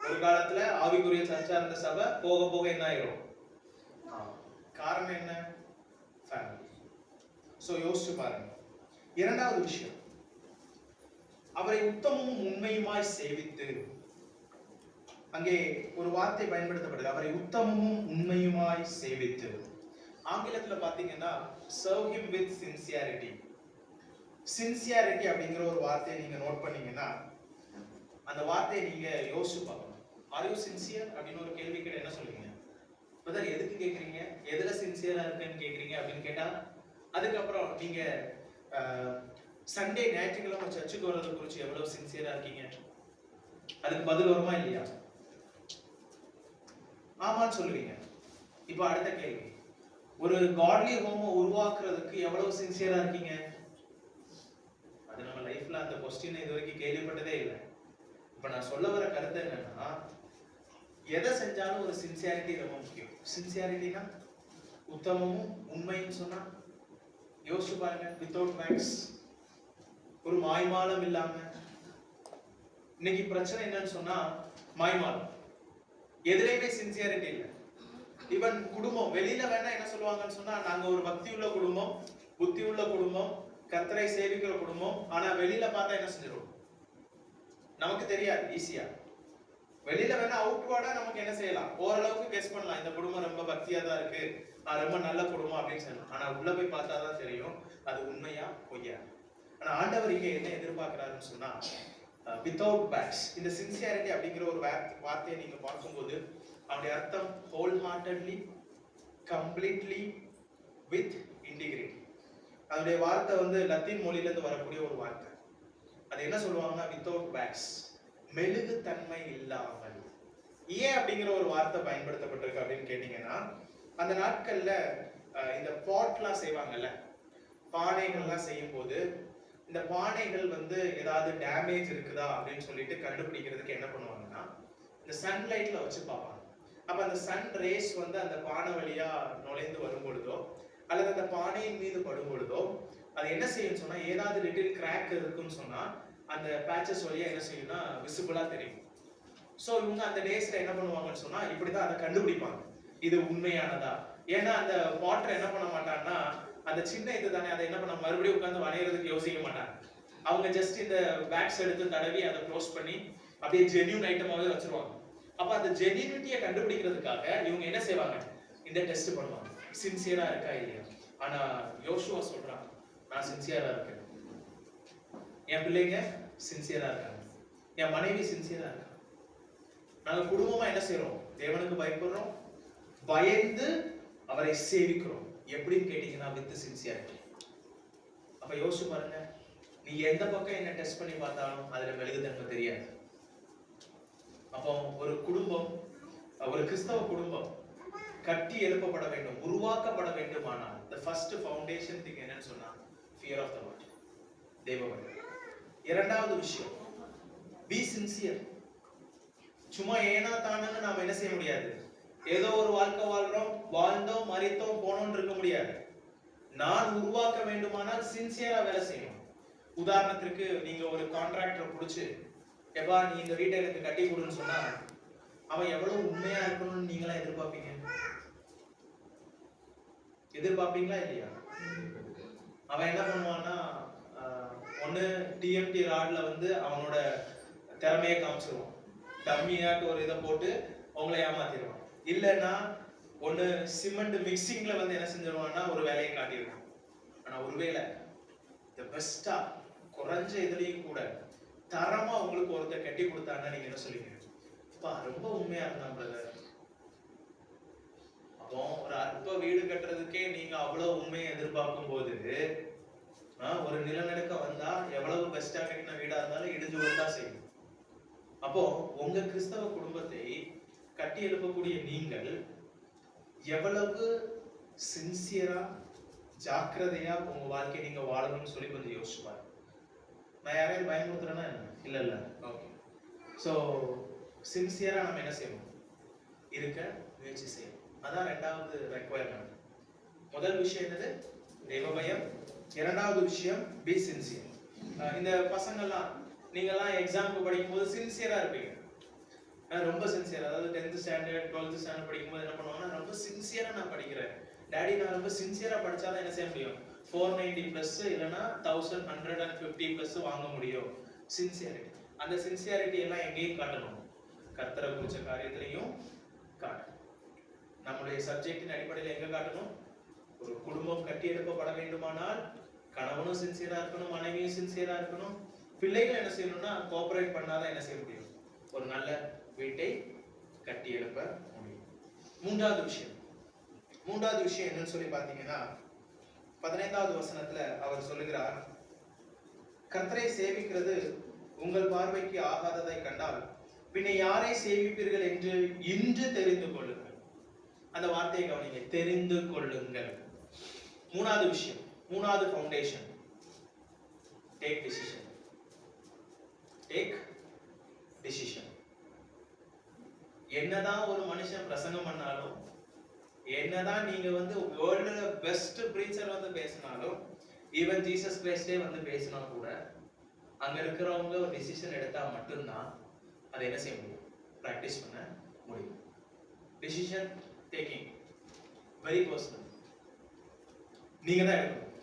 ஒரு காலத்துல ஆவிக்குரிய சர்ச்சா இருந்த சபை போக போக என்ன ஆயிரும்? காரணம் என்ன? ஃபேமிலி. சோ யோசிச்சு பாருங்க. இரண்டாவது விஷயம், அவரை உத்தமமும் உண்மையுமாய் சேவித்து. அங்கே ஒரு வார்த்தை பயன்படுத்தப்படுது, அவரை உத்தமமும் உண்மையுமாய் சேவித்து. ஆங்கிலத்துல பாத்தீங்கன்னா serve him with sincerity. Sincerity அப்படிங்கிற ஒரு வார்த்தையை நீங்க நோட் பண்ணீங்கன்னா அந்த வார்த்தையை நீங்க யோசிச்சு பார்க்கணும். Are you sincere அப்படின்னு ஒரு கேள்வி கேட்டா என்ன சொல்லுவீங்க? பிரதர் எதுக்கு கேக்குறீங்க, எதுல சின்சியரா இருக்கேன்னு கேக்குறீங்க அப்படின்னு கேட்டா, அதுக்கப்புறம் நீங்க சண்டே ஞாயிற்றுக்கிழமை சர்ச்சுக்கு வர்றதை குறித்து எவ்வளவு சின்சியரா இருக்கீங்க, அதுக்கு பதில் வருமா இல்லையா? ஆமான்னு சொல்லுவீங்க. இப்போ அடுத்த கேள்வி, ஒரு காட்லி ஹோமை உருவாக்குறதுக்கு எவ்வளவு சின்சியரா இருக்கீங்க? அது நம்ம லைஃப்ல அந்த क्वेश्चन இது வரைக்கும் கேள்விப்பட்டதே இல்லை. இப்ப நான் சொல்ல வர கருத்து என்னன்னா, எதை செஞ்சாலும் ஒரு சின்சியாரிட்டி ரொம்ப முக்கியம். சின்சியாரிட்டினா உத்தமமும் உண்மைன்னு சொன்னா யோசிச்சு பாருங்க, வித்தவுட் மேக்ஸ், ஒரு மாய்மாலம் இல்லாம. இன்னைக்கு பிரச்சனை என்னன்னு சொன்னா மாய்மாலம், எதுலையுமே சின்சியாரிட்டி இல்லை. ஈவன் குடும்பம் வெளியில வேணா என்ன சொல்லுவாங்கன்னு சொன்னா, நாங்க ஒரு பக்தி உள்ள குடும்பம், புத்தி உள்ள குடும்பம், கர்த்தரை சேவிக்கிற குடும்பம், ஆனா வெளியில பார்த்தா என்ன செஞ்சிடும் நமக்கு தெரியாது ஈஸியா. வெளியில வேணா அவுட்வார்டா நமக்கு என்ன செய்யலாம், ஓரளவுக்கு கெஸ் பண்ணலாம், இந்த குடும்பம் ரொம்ப பக்தியா தான் இருக்கு, ரொம்ப நல்ல குடும்பம் அப்படின்னு சொல்லலாம். ஆனா உள்ள போய் பார்த்தா தான் தெரியும் அது உண்மையா பொய்யா. ஆனா ஆண்டவர் இங்க என்ன எதிர்பார்க்கிறாருன்னு சொன்னா, வித்தவுட் பேக்ஸ். இந்த சின்சியாரிட்டி அப்படிங்கிற ஒரு வார்த்தையை நீங்க பார்க்கும்போது அவருடைய அர்த்தம் whole heartedly, completely, with integrity. அதனுடைய வார்த்தை வந்து லத்தீன் மொழியில இருந்து வரக்கூடிய ஒரு வார்த்தை. அது என்ன சொல்லுவாங்கன்னா வித்தவுட் பேக்ஸ், மெழுகு தன்மை இல்லாமல். ஏன் அப்படிங்கிற ஒரு வார்த்தை பயன்படுத்தப்பட்டிருக்கு அப்படின்னு கேட்டீங்கன்னா, அந்த நாட்கள்ல இந்த பாட்லாம் செய்வாங்கல்ல, பானைகள்லாம் செய்யும் போது இந்த பானைகள் வந்து ஏதாவது டேமேஜ் இருக்குதா அப்படின்னு சொல்லிட்டு கண்டுபிடிக்கிறதுக்கு என்ன பண்ணுவாங்கன்னா, இந்த சன்லைட்ல வச்சு பார்ப்பாங்க. அப்ப அந்த சன் ரேஸ் வந்து அந்த பானை வழியா நுழைந்து வரும் பொழுதோ அல்லது அந்த பானையின் மீது படும் பொழுதோ அது என்ன செய்யும் சொன்னா, ஏதாவது லிட்டில் கிராக் இருக்குன்னு சொன்னா அந்த பேச்சஸ் வழியா என்ன செய்யும்னா விசிபிளா தெரியும். சோ இவங்க அந்த டேஸ்ல என்ன பண்ணுவாங்கன்னு சொன்னா இப்படிதான் அதை கண்டுபிடிப்பாங்க, இது உண்மையானதா. ஏன்னா அந்த பாட்டர் என்ன பண்ண மாட்டாங்கன்னா, அந்த சின்ன இது தானே, அதை என்ன பண்ண மறுபடியும் உட்காந்து வரைகிறதுக்கு யோசிக்க மாட்டாங்க. அவங்க ஜஸ்ட் இந்த வேக்ஸ் எடுத்து தடவி அதை க்ளோஸ் பண்ணி அப்படியே ஜென்யூன் ஐட்டமாவே வச்சிருவாங்க. அப்ப அந்த ஜென்யூனிட்டியை கண்டுபிடிக்கிறதுக்காக இவங்க என்ன செய்வாங்க, இந்த டெஸ்ட் பண்ணுவாங்க, சின்சியரா இருக்கா இல்லையா. ஆனா யோசுவா சொல்றான், நான் சின்சியரா இருக்கேன், என் பிள்ளைங்க சின்சியரா இருக்காங்க, என் மனைவி சின்சியரா இருக்காங்க, நாங்க குடும்பமா என்ன செய்யறோம், தேவனுக்கு பயப்படுறோம், பயந்து அவரை சேவிக்கிறோம். எப்படின்னு கேட்டீங்கன்னா வித் சின்சியாரிட்டி. அப்ப யோசிச்சு பாருங்க, நீ எந்த பக்கம் என்ன டெஸ்ட் பண்ணி பார்த்தாலும் அதுல மெழுகுதன்மை தெரியாது. அப்போ ஒரு குடும்பம், ஒரு கிறிஸ்தவ குடும்பம் கட்டி எழுப்பப்பட வேண்டும், உருவாக்கப்பட வேண்டுமானால் the first foundation thing என்னன்னு சொன்னா fear of the Lord, தேவபயம். இரண்டாவது விஷயம் be sincere. சும்மா ஏனா தானன்னு நாம என்ன செய்ய முடியாது, ஏதோ ஒரு வாழ்க்கை வாழ்றோம், வாழ்ந்தோம், மரித்தோம், போனோம்னு இருக்க முடியாது. நான் உருவாக்க வேண்டுமானால் சின்சியரா வேலை செய்யணும். உதாரணத்திற்கு நீங்க ஒரு கான்ட்ராக்டரை பிடிச்சு, எப்பா நீ இந்த வீட்டை எனக்கு கட்டி கொடுன்னு சொன்னா அவன் எவ்வளவு உண்மையா இருக்கணும்னு நீங்களா எதிர்பார்ப்பீங்களா இல்லையா? அவன் என்ன பண்ணுவான்னா, ஒன்னு டிஎம்டி ராட்ல வந்து அவனோட திறமையை காமிச்சிருவான், டம்மியாட்டு ஒரு இதை போட்டு உங்களை ஏமாத்திடுவான். இல்லைன்னா ஒன்னு சிமெண்ட் மிக்சிங்ல வந்து என்ன செஞ்சிருவான்னா ஒரு வேலையை காட்டிடுவான். ஆனா ஒருவேளை தி பெஸ்டா குறைஞ்ச இதுலயும் கூட தரமா உங்களுக்கு ஒருத்தர் கட்டி கொடுத்தாங்கன்னா நீங்க என்ன சொல்லுவீங்க, அப்பா ரொம்ப உண்மையா இருந்தான் பிரதர். அப்போ ஒரு அற்ப வீடு கட்டுறதுக்கே நீங்க அவ்வளவு உண்மையை எதிர்பார்க்கும் போது ஒரு நிலநடுக்கம் வந்தா எவ்வளவு பெஸ்டா கட்டின வீடா இருந்தாலும் இடிஞ்சு விழத்தான் செய்யும். அப்போ உங்க கிறிஸ்தவ குடும்பத்தை கட்டி எழுப்பக்கூடிய நீங்கள் எவ்வளவு சின்சியரா ஜாக்கிரதையா உங்க வாழ்க்கையை நீங்க வாழணும்னு சொல்லி கொஞ்சம் யோசிச்சு பாருங்க. நான் யாரையும் பயமுறுத்துறேன்னா இல்ல. ஓகே, சோ சின்சியரா நம்ம என்ன செய்யணும், இருக்க முயற்சி செய்யணும். அதான் ரெண்டாவது ரெக்வயர்மெண்ட். முதல் விஷயம் என்னது, தேவபயம். இரண்டாவது விஷயம் பி சின்சியர். இந்த பசங்கள்லாம் நீங்கெல்லாம் எக்ஸாமுக்கு படிக்கும் போது சின்சியரா இருப்பீங்க, ரொம்ப சின்சியர். அதாவது 10th ஸ்டாண்டர்ட் 12th ஸ்டாண்டர்ட் படிக்கும்போது என்ன பண்ணுவாங்கன்னா, ரொம்ப சின்சியரா நான் படிக்கிறேன் டாடி, நான் ரொம்ப சின்சியரா படிச்சாதான் என்ன செய்ய முடியும், 490+ இல்லைன்னா 1150+ வாங்க முடியும். சின்சியாரிட்டி. அந்த சின்சியாரிட்டி எல்லாம் எங்கேயும் காட்டணும், கர்த்தரை குறிச்ச காரியத்திலையும் காட்டணும். நம்முடைய சப்ஜெக்டின் அடிப்படையில் எங்க காட்டணும், ஒரு குடும்பம் கட்டி எழுப்பப்பட வேண்டுமானால் கணவனும் சின்சியரா இருக்கணும், மனைவியும் சின்சியரா இருக்கணும். பிள்ளைகள் என்ன செய்யணும்னா கோஆபரேட் பண்ணாதான் என்ன செய்ய முடியும், ஒரு நல்ல வீட்டை கட்டி எழுப்ப முடியும். மூன்றாவது விஷயம் என்னன்னு சொல்லி பாத்தீங்கன்னா, 15வது வசனத்துல அவர் சொல்லுகிறார், கர்த்தரை சேவிக்கிறது உங்கள் பார்வைக்கு ஆகாததை கண்டால் பின்ன யாரை சேவிப்பீர்கள் என்று இன்று தெரிந்து கொள்ளுங்கள். அந்த வார்த்தையை கவனிங்க, தெரிந்து கொள்ளுங்கள். மூணாவது ஃபவுண்டேஷன், டேக் டிசிஷன். என்னதான் ஒரு மனுஷன் பிரசங்கம் பண்ணாலும், என்னதான் நீங்க வந்து வேர்ல்டுல பெஸ்ட் பிரீச்சர் வந்து பேசினாலும், ஈவன் ஜீசஸ் கிரைஸ்டே வந்து பேசினா கூட அங்க இருக்கிறவங்க ஒரு டிசிஷன் எடுத்தா மட்டும்தான் அதை என்ன செய்ய முடியும், பிராக்டிஸ் பண்ண முடியும். டிசிஷன் டேக்கிங் வெரி பர்சனல், நீங்க தான் எடுக்கணும்.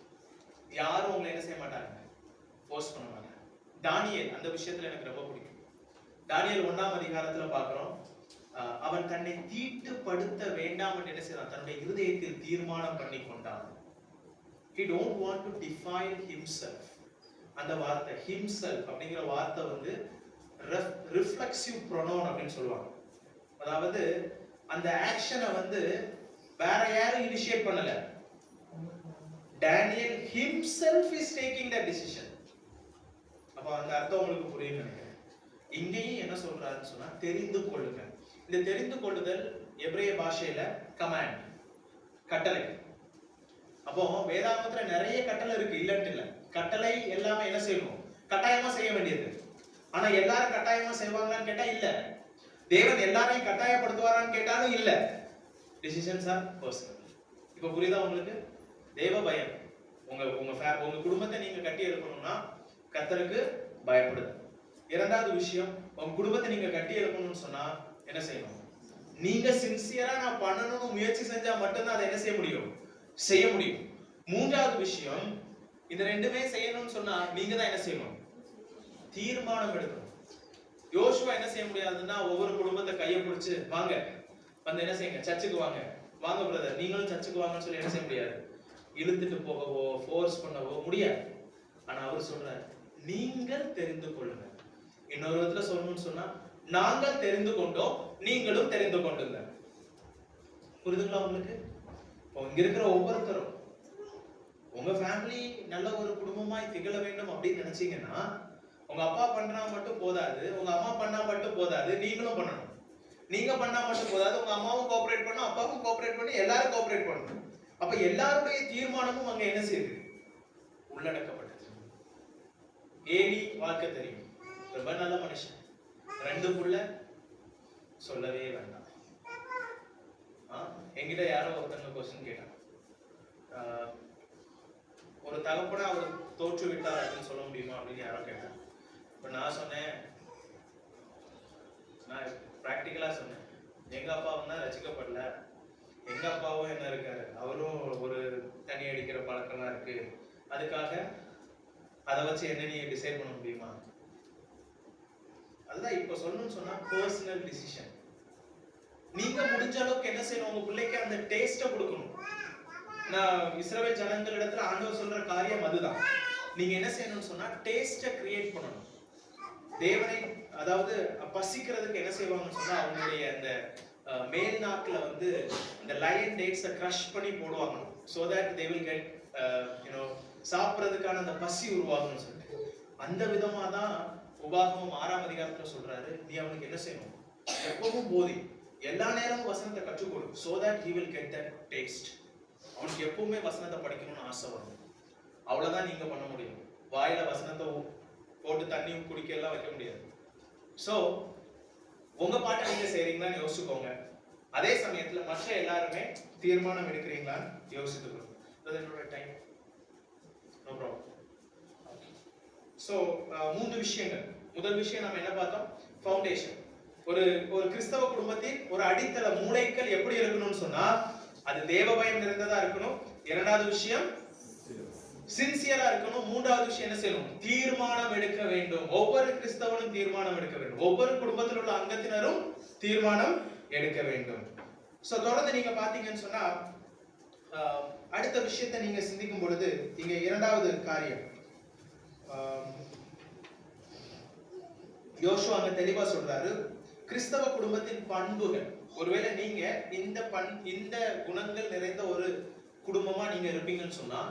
யாரும் உங்களை என்ன செய்ய மாட்டாங்க, ஃபோர்ஸ் பண்ண மாட்டாங்க. தானியேல் அந்த விஷயத்துல எனக்கு ரொம்ப பிடிக்கும். தானியேல் 1ஆம் அதிகாரத்துல பார்க்கிறோம். அவன் தன்னை தீட்டுப்படுத்த வேண்டாம் என்று என்ன செய்தான்? தன்னுடைய இருதயத்தில் தீர்மானம் பண்ணி கொண்டான். He don't want to defile himself. அந்த வார்த்தை himself அப்படிங்கிற வார்த்தை வந்து ரிஃப்ளெக்சிவ் ப்ரொனவுன் அப்படின்னு சொல்லுவாங்க. அதாவது அந்த ஆக்ஷனை வந்து வேற யாரும் இனிஷியேட் பண்ணல. Daniel himself is taking the decision. அப்ப அந்த அர்த்தம் உங்களுக்கு புரியும் நினைக்கிறேன். இங்கேயும் என்ன சொல்றாருன்னு சொன்னா தெரிந்து கொள்ளுங்க. இந்த தெரிந்து கொள்ளுதல் எபிரேய பாஷையில கமாண்ட், கட்டளை. அப்போ வேதாகமத்துல நிறைய கட்டளை இருக்கு, இல்லன்னு இல்ல. கட்டளை எல்லாமே என்ன செய்யணும்? கட்டாயமா செய்ய வேண்டியது. ஆனா எல்லாரும் கட்டாயமா செய்வாங்களான்னு கேட்டா இல்ல. தேவன் எல்லாரையும் கட்டாயப்படுத்துவாரான்னு கேட்டாலும் இல்ல. Decisions are personal. இப்ப புரியுதா உங்களுக்கு? தேவ பயம். உங்க குடும்பத்தை நீங்க கட்டி எழுப்பணும்னா கர்த்தருக்கு பயப்படுது. இரண்டாவது விஷயம், உங்க குடும்பத்தை நீங்க கட்டி எழுப்பணும்னு சொன்னா என்ன செய்யணும்? நீங்க சின்சியரா நான் பண்ணணும்னு முயற்சி செஞ்சா மட்டும்தான் அதை என்ன செய்ய முடியும்? செய்ய முடியும். மூன்றாவது விஷயம், இந்த ரெண்டுமே செய்யணும்னு சொன்னா நீங்க தான் என்ன செய்யணும்? தீர்மானம் எடுக்கணும். யோசுவா என்ன செய்ய முடியாதுன்னா ஒவ்வொரு குடும்பத்தை கையை பிடிச்சு வாங்க வந்து என்ன செய்யுங்க, சர்ச்சுக்கு வாங்க, வாங்க பிரதர் நீங்களும் சர்ச்சுக்கு வாங்கன்னு சொல்லி என்ன செய்ய முடியாது. இழுத்துட்டு போகவோ ஃபோர்ஸ் பண்ணவோ முடியாது. ஆனா அவர் சொல்றாரு, நீங்கள் தெரிந்து கொள்ளுங்க. இன்னொரு விதத்துல சொல்லணும்னு சொன்னா நாங்கள் தெரிந்து கொண்டோம், நீங்களும் தெரிந்து கொண்டுங்க. புரியுதுங்களா உங்களுக்கு? இங்க இருக்கிற ஒவ்வொருத்தரும் உங்க ஃபேமிலி நல்ல ஒரு குடும்பமாய் திகழ வேண்டும் அப்படின்னு நினைச்சீங்கன்னா உங்க அப்பா பண்ணா மட்டும் போதாது, உங்க அம்மா பண்ணா மட்டும் போதாது, நீங்களும் பண்ணணும். நீங்க பண்ணா மட்டும் போதாது, உங்க அம்மாவும் கோஆபரேட் பண்ணணும், அப்பாவும் கோஆபரேட் பண்ணி எல்லாரும் கோஆபரேட் பண்ணணும். அப்ப எல்லாருடைய தீர்மானமும் அங்க என்ன செய்யுது? உள்ளடக்கப்பட்டது. ஏலி வாழ்க்கை தெரியும், ரொம்ப நல்ல மனுஷன், 2 புள்ள, சொல்லவே வேண்டாம். என்கிட்ட யாரோ ஒருத்தங்க கொஸ்டின் கேட்டாங்க, ஒரு தகப்பனை அவர் தோற்று விட்டார் அப்படின்னு சொல்ல முடியுமா அப்படின்னு யாரோ கேட்டாங்க. இப்ப நான் சொன்னேன், நான் பிராக்டிக்கலா சொன்னேன், எங்க அப்பாவும் தான் ரசிக்கப்படல, எங்க அப்பாவும் என்ன இருக்காரு, அவரும் ஒரு தண்ணி அடிக்கிற பழக்கம்லாம் இருக்கு, அதுக்காக அதை வச்சு என்ன நீ டிசைட் பண்ண முடியுமா? அதுதான் இப்ப சொல்லணும்னு சொன்னா பர்சனல் டிசிஷன். நீங்க முடிஞ்ச அளவுக்கு என்ன செய்யணும்? உங்க பிள்ளைக்கு அந்த டேஸ்ட கொடுக்கணும். நான் இஸ்ரவேல் ஜனங்கள் இடத்துல ஆண்டவர் சொல்ற காரியம் அதுதான். நீங்க என்ன செய்யணும்னு சொன்னா டேஸ்ட கிரியேட் பண்ணணும். தேவனை அதாவது பசிக்கிறதுக்கு என்ன செய்வாங்கன்னு சொன்னா அவங்களுடைய அந்த மேல் நாக்குல வந்து அந்த லயன் டேட்ஸை கிரஷ் பண்ணி போடுவாங்க. so that they will get சாப்பிட்றதுக்கான அந்த பசி உருவாகும்னு சொல்லிட்டு அந்த விதமா தான் உபாகமம் 6ஆம் அதிகாரத்துல சொல்றாரு, நீ அவனுக்கு என்ன செய்யணும்? எப்பவும் போதி, எல்லா நேரமும் வசனத்தை கற்றுக் கொடு, so that he will get that taste. அவனுக்கு எப்பவுமே வசனத்தை படிக்கணும்னு ஆசை வரும். அவ்வளவுதான் நீங்க பண்ண முடியும். வாயில வசனத்தை போட்டு தண்ணி குடிக்க எல்லாம் வைக்க முடியாது. சோ உங்க பாட்டை நீங்க செய்றீங்களான்னு யோசிச்சுக்கோங்க. அதே சமயத்துல மற்ற எல்லாருமே தீர்மானம் எடுக்கிறீங்களான்னு யோசித்துக்கணும். என்னோட டைம் நோ ப்ராப்ளம். சோ 3 விஷயங்கள். முதல் விஷயம் நம்ம என்ன பார்த்தோம்? ஃபவுண்டேஷன். ஒரு கிறிஸ்தவ குடும்பத்தின் ஒரு அடித்தள மூளைக்கல் எப்படி இருக்கணும்னு சொன்னா அது தேவபயம் நிறைந்ததா இருக்கணும். இரண்டாவது விஷயம் சின்சியரா இருக்கணும். மூன்றாவது விஷயம் என்ன செய்யணும்? தீர்மானம் எடுக்க வேண்டும். ஒவ்வொரு கிறிஸ்தவனும் தீர்மானம் எடுக்க வேண்டும். ஒவ்வொரு குடும்பத்தில் உள்ள அங்கத்தினரும் தீர்மானம் எடுக்க வேண்டும். சோ தொடர்ந்து நீங்க பாத்தீங்கன்னு சொன்னா அடுத்த விஷயத்தை நீங்க சிந்திக்கும் பொழுது இங்க இரண்டாவது காரியம் யோசுவா அங்க தெளிவா சொல்றாரு, கிறிஸ்தவ குடும்பத்தின் பண்புகள். ஒருவேளை நீங்க இந்த குணங்கள் நிறைந்த ஒரு குடும்பமா நீங்க இருப்பீங்கன்னு சொன்னா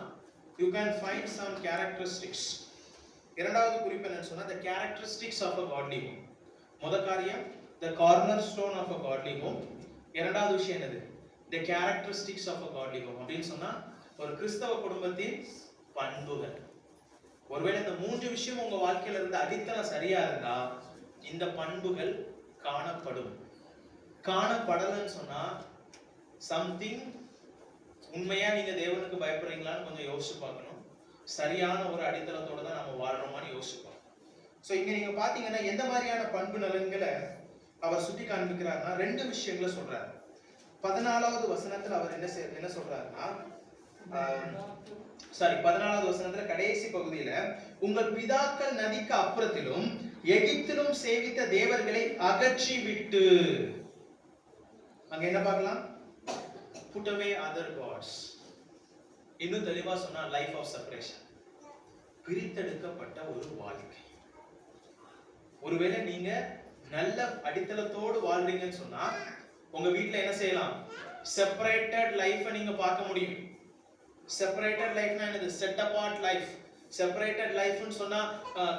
you can find some characteristics. இரண்டாவது குறிப்பு என்னன்னு சொன்னா the characteristics of a godly home. முதல் காரியம் the cornerstone of a godly home. இரண்டாவது விஷயம் என்னது? the characteristics of a godly home. அப்படின்னு சொன்னா ஒரு கிறிஸ்தவ குடும்பத்தின் பண்புகள். ஒருவேளை இந்த 3 விஷயம் உங்க வாழ்க்கையில இருந்து அடித்தளம் சரியா இருந்தா இந்த பண்புகள் காணப்படும். காணப்படலன்னு சொன்னா something உண்மையா நீங்க தேவனுக்கு பயப்படுறீங்களான்னு கொஞ்சம் யோசிச்சு பார்க்கணும். சரியான ஒரு அடித்தளத்தோட தான் நம்ம வாழ்றோமான்னு யோசிப்போம். சோ இங்க நீங்க பாத்தீங்கன்னா எந்த மாதிரியான பண்பு நலன்களை அவர் சுட்டி காண்பிக்கிறார்னா 2 விஷயங்களை சொல்றாரு. 14வது வசனத்துல அவர் என்ன சொல்றாருன்னா 14வது வசனத்துல கடைசி பகுதியில உங்கள் பிதாக்கள் நதிக்கு அப்புறத்திலும் எகிப்திலும் சேவித்த தேவர்களை அகற்றி விட்டு, அங்க என்ன பார்க்கலாம்? put away other gods. இன்னும் தெளிவா சொன்னா லைஃப் ஆஃப் செப்பரேஷன், பிரித்தெடுக்கப்பட்ட ஒரு வாழ்க்கை. ஒருவேளை நீங்க நல்ல அடித்தளத்தோடு வாழ்றீங்கன்னு சொன்னா உங்க வீட்ல என்ன செய்யலாம்? செப்பரேட்டட் லைஃபை நீங்க பார்க்க முடியும். செப்பரேட்டட் லைஃப்னா என்னது? Set abort life. செப்பரேட்டட் லைஃப்னு சொன்னா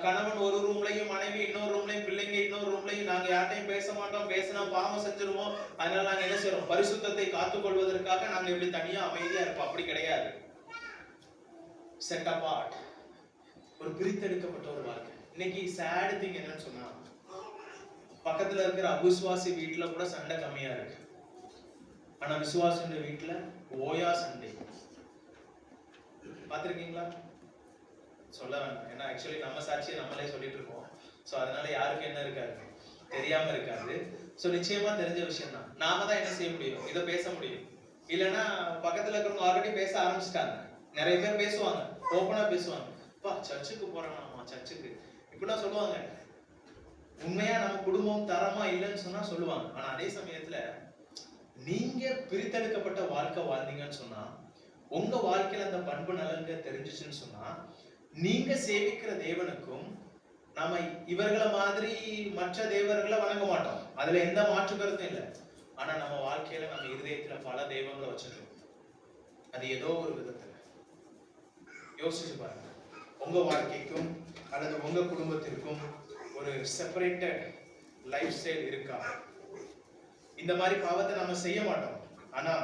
கணவன் ஒரு ரூம்லயும், மனைவி இன்னொரு ரூம்லயும், பிள்ளைங்க இன்னொரு ரூம்லயும், நாங்க யார்ட்டையும் பேச மாட்டோம், பேசினா பாவம் செஞ்சிருவோம், அதனால நாங்க என்ன செய்யறோம்? பரிசுத்தத்தை காத்துக்கொள்வதற்காக நாங்க இப்படி தனியா அமைதியா இருப்போம். அப்படி கிடையாது. செட் அபார்ட், ஒரு பிரித்தெடுக்கப்பட்ட ஒரு வாழ்க்கை. இன்னைக்கு சேட் திங் என்னன்னு சொன்னா, பக்கத்துல இருக்கிற அவிசுவாசி வீட்டுல கூட சண்டை கம்மியா இருக்கு, ஆனா விசுவாசின்ற வீட்டுல ஓயா சண்டை. பாத்திருக்கீங்களா? சொல்ல வேண்டாம், ஏன்னா ஆக்சுவலி நம்ம சாட்சியை நம்மளே சொல்லிட்டு இருக்கோம். ஸோ அதனால யாருக்கு என்ன இருக்காது, தெரியாம இருக்காது. ஸோ நிச்சயமா தெரிஞ்ச விஷயம் தான். நாம தான் என்ன செய்ய முடியும்? இதை பேச முடியும். இல்லைன்னா பக்கத்துல இருக்கிறவங்க ஆல்ரெடி பேச ஆரம்பிச்சிட்டாங்க. நிறைய பேர் பேசுவாங்க, ஓப்பனா பேசுவாங்க. அப்பா சர்ச்சுக்கு போறானாமா, சர்ச்சுக்கு இப்படிலாம் சொல்லுவாங்க. உண்மையா நம்ம குடும்பம் தரமா இல்லைன்னு சொன்னா சொல்லுவாங்க. ஆனா அதே சமயத்துல நீங்க பிரித்தெடுக்கப்பட்ட வாழ்க்கை வாழ்ந்தீங்கன்னு சொன்னா, உங்க வாழ்க்கையில அந்த பண்பு நலன்கள் தெரிஞ்சிச்சுன்னு சொன்னா, நீங்க சேவிக்கிற தேவனுக்கும் நாம இவர்களை மாதிரி மற்ற தேவர்களை வணங்க மாட்டோம், அதுல எந்த மாற்று கருத்தும் இல்லை. ஆனா நம்ம வாழ்க்கையில நம்ம இருதயத்துல பல தெய்வங்களை வச்சிருக்கோம். அது ஏதோ ஒரு விதத்துல யோசிச்சு பாருங்க. உங்க வாழ்க்கைக்கும் அல்லது உங்க குடும்பத்திற்கும் ஒரு செப்பரேட்டட் லைஃப் ஸ்டைல் இருக்கா? இந்த மாதிரி பாவத்தை நம்ம செய்ய மாட்டோம், ஆனா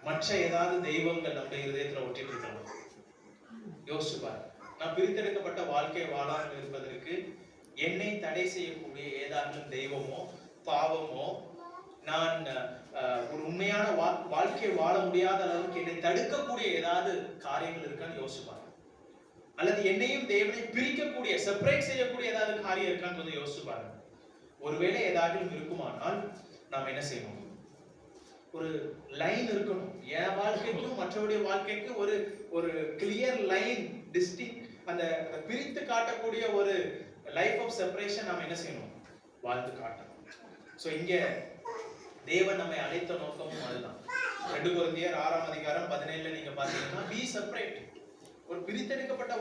மற்ற ஏதாவது தெய்வங்கள் நம்ம இருதயத்துல ஒட்டிட்டு இருக்கோம். யோசிச்சு பாருங்க. நான் பிரித்தெடுக்கப்பட்ட வாழ்க்கை வாழாமல் இருப்பதற்கு என்னை தடை செய்யக்கூடிய ஏதாவது தெய்வமோ பாவமோ, நான் ஒரு உண்மையான வாழ்க்கை வாழ முடியாத அளவுக்கு என்னை தடுக்கக்கூடிய ஏதாவது காரியங்கள் இருக்கான்னு யோசிச்சு பாருங்க. அல்லது என்னையும் தேவனை பிரிக்கக்கூடிய, செப்பரேட் செய்யக்கூடிய ஏதாவது காரியம் இருக்கான்னு கொஞ்சம் யோசிச்சு பாருங்க. ஒருவேளை ஏதாவது இருக்குமானால் நாம் என்ன செய்யணும்? ஒரு லைன் இருக்கணும். என் வாழ்க்கைக்கும் மற்றவருடைய வாழ்க்கைக்கு ஒரு ஒரு கிளியர் லைன், டிஸ்டிங், அந்த பிரித்து காட்டக்கூடிய ஒரு லைஃப் ஆஃப் செப்பரேஷன் நாம் என்ன செய்யணும்? வாழ்ந்து காட்டணும். சோ இங்க தேவன் நம்மை அழைத்த நோக்கமும் அதுதான். 2 கொரிந்தியர் 6ஆம் அதிகாரம் 17ல நீங்க பாத்தீங்கன்னா, பி செப்பரேட், ஒரு பிரித்தெடுக்கப்பட்ட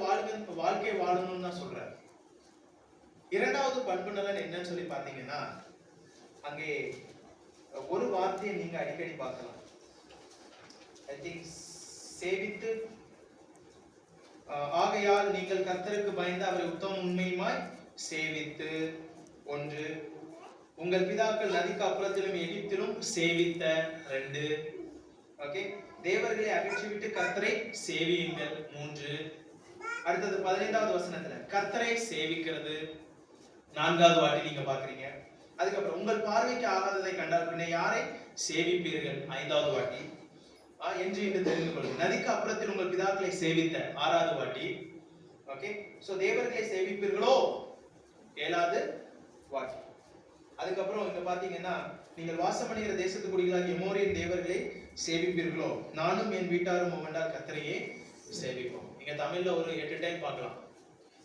வாழ்க்கை வாழணும்னு தான் சொல்றாரு. இரண்டாவது பண்பு நலன் என்னன்னு சொல்லி பாத்தீங்கன்னா, அங்கே ஒரு வார்த்தையை நீங்க அடிக்கடி பார்க்கலாம். ஐ திங்க் சேவித்து, ஆகையால் நீங்கள் கர்த்தருக்கு பயந்து அவரை உத்தம உண்மையுமாய் சேவித்து. 1, உங்கள் பிதாக்கள் நதிக்கு அப்புறத்திலும் எகிப்திலும் சேவித்த. 2, ஓகே, தேவர்களை அகற்றிவிட்டு கர்த்தரை சேவியுங்கள். 3, அடுத்தது 15வது வசனத்துல கர்த்தரை சேவிக்கிறது 4வது வாட்டி நீங்க பாக்குறீங்க. அதுக்கப்புறம் உங்கள் பார்வைக்கு ஆகாததை கண்டால் பின்ன யாரை சேவிப்பீர்கள்? 5வது வாட்டி. என்று இன்று தெரிந்து கொள்ளுங்கள். நதிக்கு அப்புறத்தில் உங்கள் பிதாக்களை சேவித்த 6வது வாட்டி. ஓகே, சோ தேவர்களை சேவிப்பீர்களோ 7வது வாட்டி. அதுக்கப்புறம் இங்க பாத்தீங்கன்னா, நீங்கள் வாசம் பண்ணுகிற தேசத்து குடிகளாகிய எமோரியன் தேவர்களை சேவிப்பீர்களோ, நானும் என் வீட்டாரும் உமண்டால் கர்த்தரையே சேவிப்போம். நீங்க தமிழ்ல ஒரு 8 டைம் பார்க்கலாம்,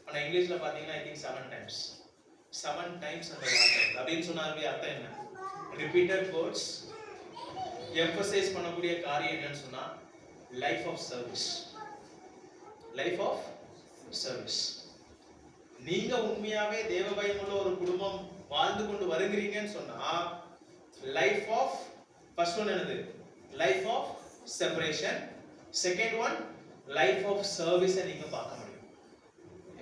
ஆனா இங்கிலீஷ்ல பாத்தீங்கன்னா ஐ திங்க் 7 டைம்ஸ். 7 டைம்ஸ் அந்த வார்த்தை. அப்படின்னு சொன்னாலே அர்த்தம் என்ன? ரிப்பீட்டட் வேர்ட்ஸ், எம்பசைஸ் பண்ணக்கூடிய காரியம் என்னன்னு சொன்னா life of service. Life of service. நீங்க உண்மையாவே தேவ பயமுள்ள ஒரு குடும்பம் வாழ்ந்து கொண்டு வருகிறீங்கன்னு சொன்னா, லைஃப் ஆஃப், ஃபர்ஸ்ட் ஒன் என்னது? Life of separation. Second one life of சர்வீஸை நீங்க பார்க்க முடியும்.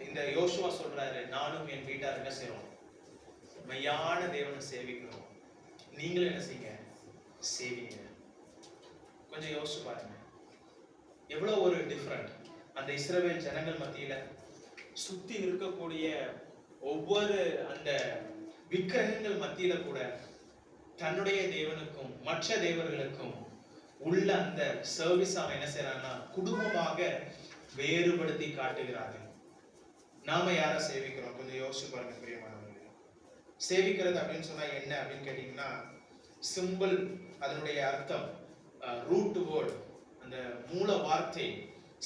இந்த யோசுவா சொல்றாரு, நானும் என் வீட்டார் என்ன செய்யறோம்? மெய்யான தேவனை சேவிக்கிறோம். நீங்களும் என்ன செய்யுங்க? சேவிங்க. கொஞ்சம் யோசிச்சு பாருங்க, எவ்வளவு ஒரு டிஃபரண்ட். அந்த இஸ்ரவேல் ஜனங்கள் மத்தியில சுத்தி இருக்கக்கூடிய ஒவ்வொரு அந்த விக்கிரகங்கள் மத்தியில கூட தன்னுடைய தேவனுக்கும் மற்ற தேவர்களுக்கும் உள்ள அந்த சர்வீஸ் அவன் என்ன செய்யறான்னா குடும்பமாக வேறுபடுத்தி காட்டுகிறார்கள். நாம யாரை சேவிக்கிறோம்? கொஞ்சம் யோசிச்சு பாருங்க பிரியமானவர்களே. சேவிக்கிறது அப்படின்னு சொன்னா என்ன அப்படின்னு கேட்டீங்கன்னா, சிம்பிள், அதனுடைய அர்த்தம், ரூட் வேர்ட், அந்த மூல வார்த்தை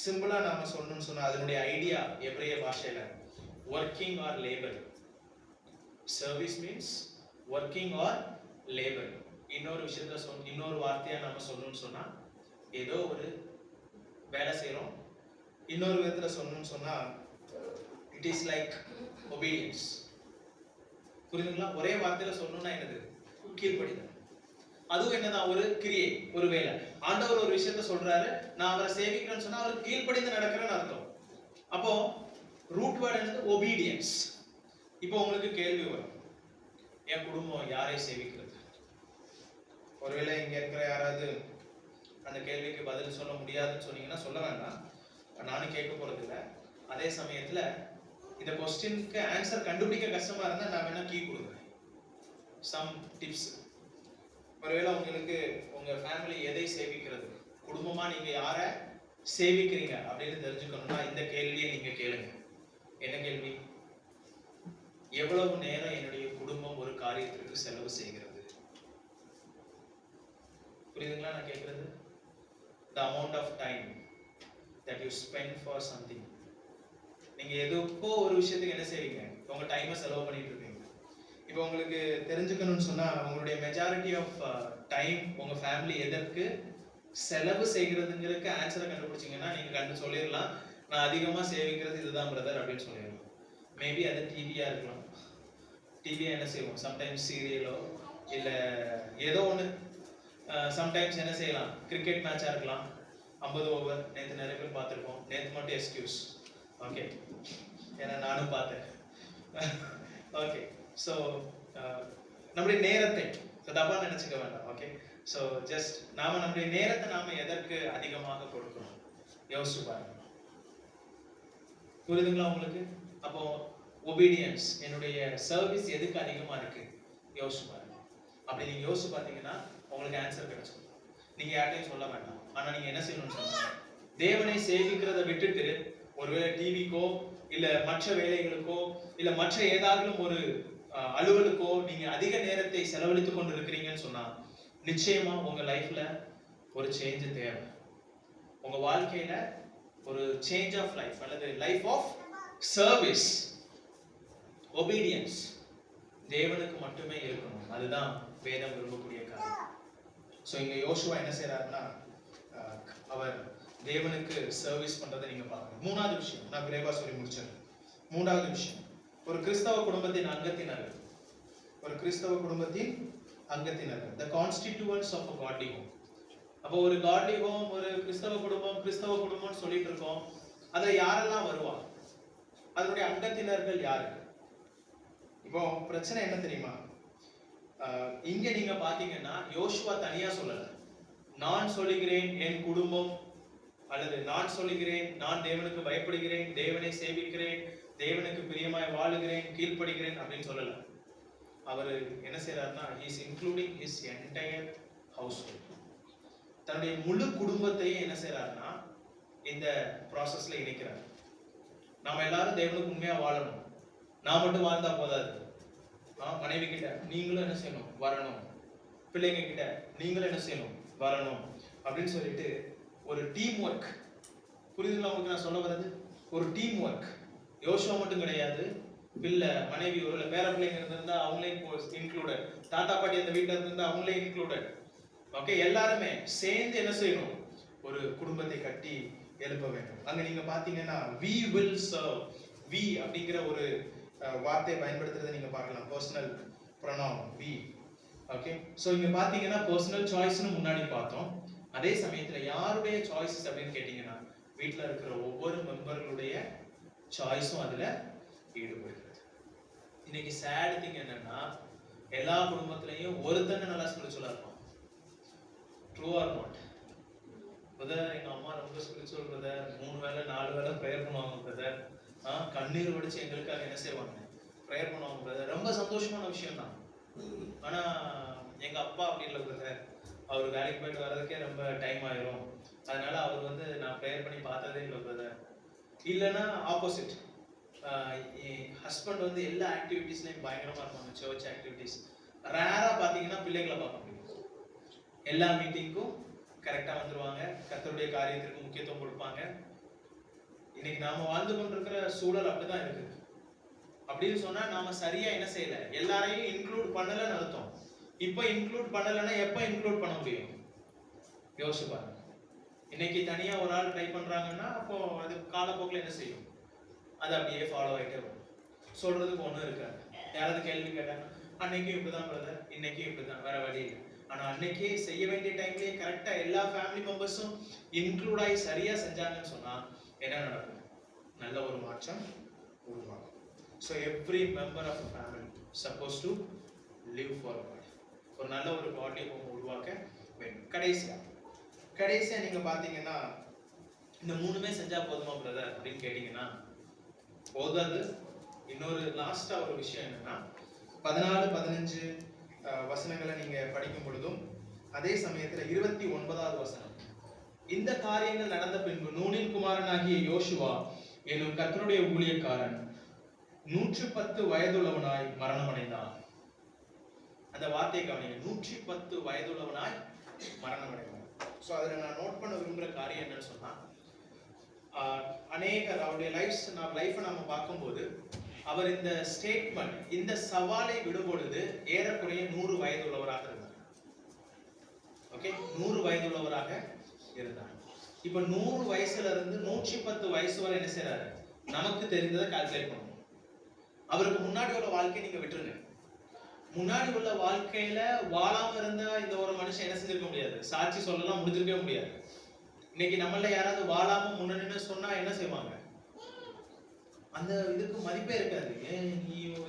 சிம்பிளா நாம சொல்லணும்னு சொன்னா அதனுடைய ஐடியா எபிரேய பாஷையில working or laboring. Service means working or laboring. இன்னொரு விஷயத்துல இன்னொரு வார்த்தையா நாம சொல்லணும்னு சொன்னா ஏதோ ஒரு வேலை செய்யறோம். இன்னொரு விதத்துல சொல்லணும்னு சொன்னா it is like obedience. புரியுதுங்களா? ஒரே வார்த்தையில சொல்லணும்னா என்னது? கீழ்ப்படிதல். அதுவும் என்னதான்? ஒரு கிரியை, ஒரு வேலை. ஆண்டவர் ஒரு விஷயத்த சொல்றாரு, நான் அவரை சேவிக்கிறேன்னு சொன்னா அவருக்கு கீழ்ப்படிந்து நடக்கிறேன்னு அர்த்தம். அப்போ ரூட் வேர்ட் என்னது? obedience. இப்போ உங்களுக்கு கேள்வி வரும், என் குடும்பம் யாரை சேவிக்கிறது? ஒருவேளை இங்க இருக்கிற யாராவது அந்த கேள்விக்கு பதில் சொல்ல முடியாதுன்னு சொன்னீங்கன்னா சொல்ல வேண்டாம், நானும் கேட்க போறது இல்லை. அதே சமயத்துல இந்த கொஸ்டினுக்கு ஆன்சர் கண்டுபிடிக்க கஷ்டமா இருந்தா நான் வேணா கீ கொடுக்குறேன், சம் டிப்ஸ். ஒருவேளை உங்களுக்கு உங்க ஃபேமிலி எதை சேவிக்கிறது, குடும்பமா நீங்க யாரை சேவிக்கிறீங்க அப்படின்னு தெரிஞ்சுக்கணும்னா இந்த கேள்வியை நீங்க கேளுங்க. என்ன கேள்வி? எவ்வளவு நேரம் என்னுடைய குடும்பம் ஒரு காரியத்திற்கு செலவு செய்கிறது? புரியுதுங்களா நான் கேட்கறது? The amount of time that you spend for something. நீங்க எதுக்கோ ஒரு விஷயத்துக்கு என்ன செய்வீங்க? உங்க டைமை செலவு பண்ணிட்டு இருக்கீங்க. இப்போ உங்களுக்கு தெரிஞ்சுக்கணும்னு சொன்னா உங்களுடைய மெஜாரிட்டி ஆஃப் டைம் உங்க ஃபேமிலி எதற்கு செலவு செய்கிறதுங்கிறதுக்கு ஆன்சரை கண்டுபிடிச்சிங்கன்னா நீங்க சொல்லிடலாம், நான் அதிகமா சேவிக்கிறது இதுதான் பிரதர் அப்படின்னு சொல்லிடலாம். மேபி அது டிவியா இருக்கலாம். டிவியா என்ன செய்வோம்? சம்டைம்ஸ் சீரியலோ இல்லை ஏதோ ஒன்று. சம்டைம்ஸ் என்ன செய்யலாம்? கிரிக்கெட் மேட்சாக இருக்கலாம், 50 ஓவர். நேற்று நிறைய பேர் பார்த்துருக்கோம். நேற்று மட்டும் எக்ஸ்கியூஸ், ஓகே, ஏன்னா நானும் பார்த்தேன். ஓகே, ஸோ நம்முடைய நேரத்தை தப்பாக நினச்சிக்க வேண்டாம். ஓகே, ஸோ ஜஸ்ட் நம்முடைய நேரத்தை நாம எதற்கு அதிகமாக கொடுக்கணும் யோசிச்சு பாருங்க. புரியுதுங்களா உங்களுக்கு? அப்போ ஒபீடியன்ஸ், என்னுடைய சர்வீஸ் எதுக்கு அதிகமா இருக்கு யோசிச்சு பாருங்க. அப்படி நீங்க யோசிச்சு பார்த்தீங்கன்னா உங்களுக்கு ஆன்சர் கிடைச்சிடும். நீங்க யார்ட்டையும் சொல்ல வேண்டாம். ஆனா நீங்க என்ன செய்யணும்னு சொன்னா, தேவனை சேவிக்கிறத விட்டுட்டு ஒருவேளை டிவிக்கோ இல்ல மற்ற வேலைகளுக்கோ இல்ல மற்ற ஏதாவது ஒரு அலுவலுக்கோ நீங்க அதிக நேரத்தை செலவழித்துக் கொண்டு இருக்கிறீங்கன்னு சொன்னா நிச்சயமா உங்க லைஃப்ல ஒரு சேஞ்ச் தேவை. உங்க வாழ்க்கையில ஒரு சேஞ்ச் ஆஃப் லைஃப் அல்லது லைஃப் ஆஃப் சர்வீஸ், ஒபீடியன்ஸ் தேவனுக்கு மட்டுமே இருக்கணும். அதுதான் வேதம் விரும்பக்கூடிய காரியம். ஸோ இங்க யோசுவா என்ன செய்யறாருன்னா, அவர் தேவனுக்கு சர்வீஸ் பண்றதை நீங்க பார்க்கணும். மூணாவது விஷயம் நான் விரைவா சொல்லி முடிச்சேன். மூணாவது விஷயம், ஒரு கிறிஸ்தவ குடும்பத்தின் அங்கத்தினர்கள். ஒரு கிறிஸ்தவ குடும்பத்தின் அங்கத்தினர்கள், the constituents of a godly home. அப்போ ஒரு godly home, ஒரு கிறிஸ்தவ குடும்பம்னு சொல்லிட்டு இருக்கோம். அதுல யாரெல்லாம் வருவா? அதனுடைய அங்கத்தினர்கள் யாரு? இப்போ பிரச்சனை என்ன தெரியுமா? இங்க நீங்க பாத்தீங்கன்னா யோசுவா தனியா சொல்லல. நான் சொல்லுகிறேன் என் குடும்பம், அல்லது நான் சொல்லுகிறேன் நான் தேவனுக்கு பயப்படுகிறேன், தேவனை சேவிக்கிறேன், தேவனுக்கு பிரியமாய் வாழுகிறேன், கீழ்ப்படுகிறேன் அப்படின்னு சொல்லல. அவர் என்ன செய்யறாருன்னா, he is including his entire household. தன்னுடைய முழு குடும்பத்தையும் என்ன செய்யறாருன்னா இந்த ப்ராசஸ்ல இணைக்கிறார். நாம எல்லாரும் தேவனுக்கு உண்மையா வாழணும். நான் மட்டும் வாழ்ந்தா போதாது. மனைவி கிட்ட நீங்களும் என்ன செய்யணும்? வரணும். பிள்ளைங்க கிட்ட நீங்களும் என்ன செய்யணும்? வரணும் அப்படின்னு சொல்லிட்டு ஒரு டீம் ஒர்க். புரியுதுங்களா உங்களுக்கு நான் சொல்ல வர்றது? ஒரு டீம் ஒர்க். யோசுவா மட்டும் கிடையாது, பிள்ளை மனைவி ஒரு பேர பிள்ளைங்க இருந்தா அவங்களே இன்க்ளூடட், தாத்தா பாட்டி அந்த வீட்டுல இருந்தா அவங்களே இன்க்ளூடட். ஓகே, எல்லாருமே சேர்ந்து என்ன செய்யணும்? ஒரு குடும்பத்தை கட்டி எழுப்ப வேண்டும். அங்க நீங்க பாத்தீங்கன்னா we will serve, we அப்படிங்கிற ஒரு வார்த்தை பயன்படுத்துறதை நீங்க பார்க்கலாம். Personal pronoun we. Okay, so இங்க பாத்தீங்கன்னா பர்சனல் சாய்ஸ்னு முன்னாடி பார்த்தோம். அதே சமயத்துல யாருடைய சாய்ஸஸ் அப்படின்னு கேட்டீங்கன்னா வீட்டுல இருக்கிற ஒவ்வொரு மெம்பர்களுடைய சாய்ஸும் அதுல ஈடுபடுகிறது. இன்னைக்கு சேட் திங் என்னன்னா, எல்லா குடும்பத்திலையும் ஒருத்தங்க நல்லா ஸ்பிரிச்சுவலா இருப்பான். True R not? பிரதர், எங்க அம்மா ரொம்ப ஸ்பிரிச்சுவல் பிரதர், 3 வேளை 4 வேளை ப்ரேயர் பண்ணுவாங்க பிரதர், கண்ணீர் வடிச்சு எங்களுக்காக என்ன செய்வாங்க? ப்ரேயர் பண்ணுவாங்க பிரதர். ரொம்ப சந்தோஷமான விஷயம் தான். ஆனா எங்க அப்பா அப்படி இல்லை பிரதர், அவர் வேலைக்கு போயிட்டு வர்றதுக்கே ரொம்ப டைம் ஆயிரும், அதனால அவர் நான் ப்ரேயர் பண்ணி பார்த்ததே இல்லை பிரதர். இல்லைன்னா ஆப்போசிட், ஹஸ்பண்ட் எல்லா ஆக்டிவிட்டீஸ்லையும் பயங்கரமா இருப்பாங்க. சர்ச் ஆக்டிவிட்டீஸ் ரேரா பாத்தீங்கன்னா பிள்ளைகளை பார்க்க முடியும். எல்லா மீட்டிங்க்கும் கரெக்டா வந்துருவாங்க, கர்த்தருடைய காரியத்திற்கு முக்கியத்துவம் கொடுப்பாங்க. இன்னைக்கு நாம வாழ்ந்து கொண்டிருக்கிற சூழல் அப்படிதான் இருக்கு. அப்படின்னு சொன்னா நாம சரியா என்ன செய்யல, எல்லாரையும் இன்க்ளூட் பண்ணலன்னு அர்த்தம். இப்ப இன்க்ளூட் பண்ணலன்னா எப்ப இன்க்ளூட் பண்ண முடியும்? யோசிச்சு பாருங்க. இன்னைக்கு தனியா ஒரு ஆள் ட்ரை பண்றாங்கன்னா அப்போ அது காலப்போக்கில் என்ன செய்யும், அது அப்படியே ஃபாலோ ஆகிட்டே வரும். சொல்றதுக்கு ஒன்றும் இருக்காது. யாராவது கேள்வி கேட்டாங்க, அன்னைக்கும் இப்படிதான் பிரதர், இன்னைக்கும் இப்படிதான், வேற வழி இல்லை. ஆனா அன்னைக்கே செய்ய வேண்டிய டைம்லயே கரெக்டா எல்லா ஃபேமிலி மெம்பர்ஸும் இன்க்ளூட் ஆகி சரியா செஞ்சாங்கன்னு சொன்னா என்ன நடக்கும்? நல்ல ஒரு மாற்றம் உருவாகும். So every member of family suppose to live for God. ஒரு நல்ல ஒரு காட்லி ஹோம் உருவாக்க வேண்டும். கடைசியா நீங்க பாத்தீங்கன்னா இந்த மூணுமே செஞ்சா போதுமா பிரதர் அப்படின்னு கேட்டீங்கன்னா போதாது. இன்னொரு லாஸ்டா ஒரு விஷயம் என்னன்னா 14-15 வசனங்களை நீங்க படிக்கும் பொழுதும் அதே சமயத்துல 29வது வசனம், இந்த காரியங்கள் நடந்த பின்பு நூனின் குமாரனாகிய யோசுவா என்னும் கர்த்தருடைய ஊழியக்காரன் 110 வயதுள்ளவனாய் மரணம் அடைந்தான். அந்த வார்த்தையை கவனிங்க, 110 வயதுள்ளவனாய் மரணம் அடைந்தான். ஸோ அதில் நான் நோட் பண்ண விரும்புகிற காரியம் என்னன்னு சொன்னா, அநேகர் அவருடைய லைஃப்பை நம்ம பார்க்கும்போது அவர் இந்த ஸ்டேட்மெண்ட், இந்த சவாலை விடும் பொழுது ஏறக்குறைய 100 வயதுள்ளவராக இருந்தார். ஓகே, 100 வயதுள்ளவராக இருந்தார். இப்ப 100 வயசுல இருந்து 110 வயசு வரை என்ன செய்யறாரு? நமக்கு தெரிந்ததை கால்குலேட் பண்ணுவோம். அவருக்கு முன்னாடி உள்ள வாழ்க்கையை நீங்க விட்டுருங்க. முன்னாடி உள்ள வாழ்க்கையில வாழாம இருந்தா இந்த ஒரு மனுஷன் என்ன செஞ்சிருக்க முடியாது, சாட்சி சொல்லலாம் முடிஞ்சிருக்கவே முடியாது. இன்னைக்கு நம்மள யாராவது வாழாம முன்னணின்னு சொன்னா என்ன செய்வாங்க? அந்த இதுக்கு மதிப்பே இருக்காது. ஏன்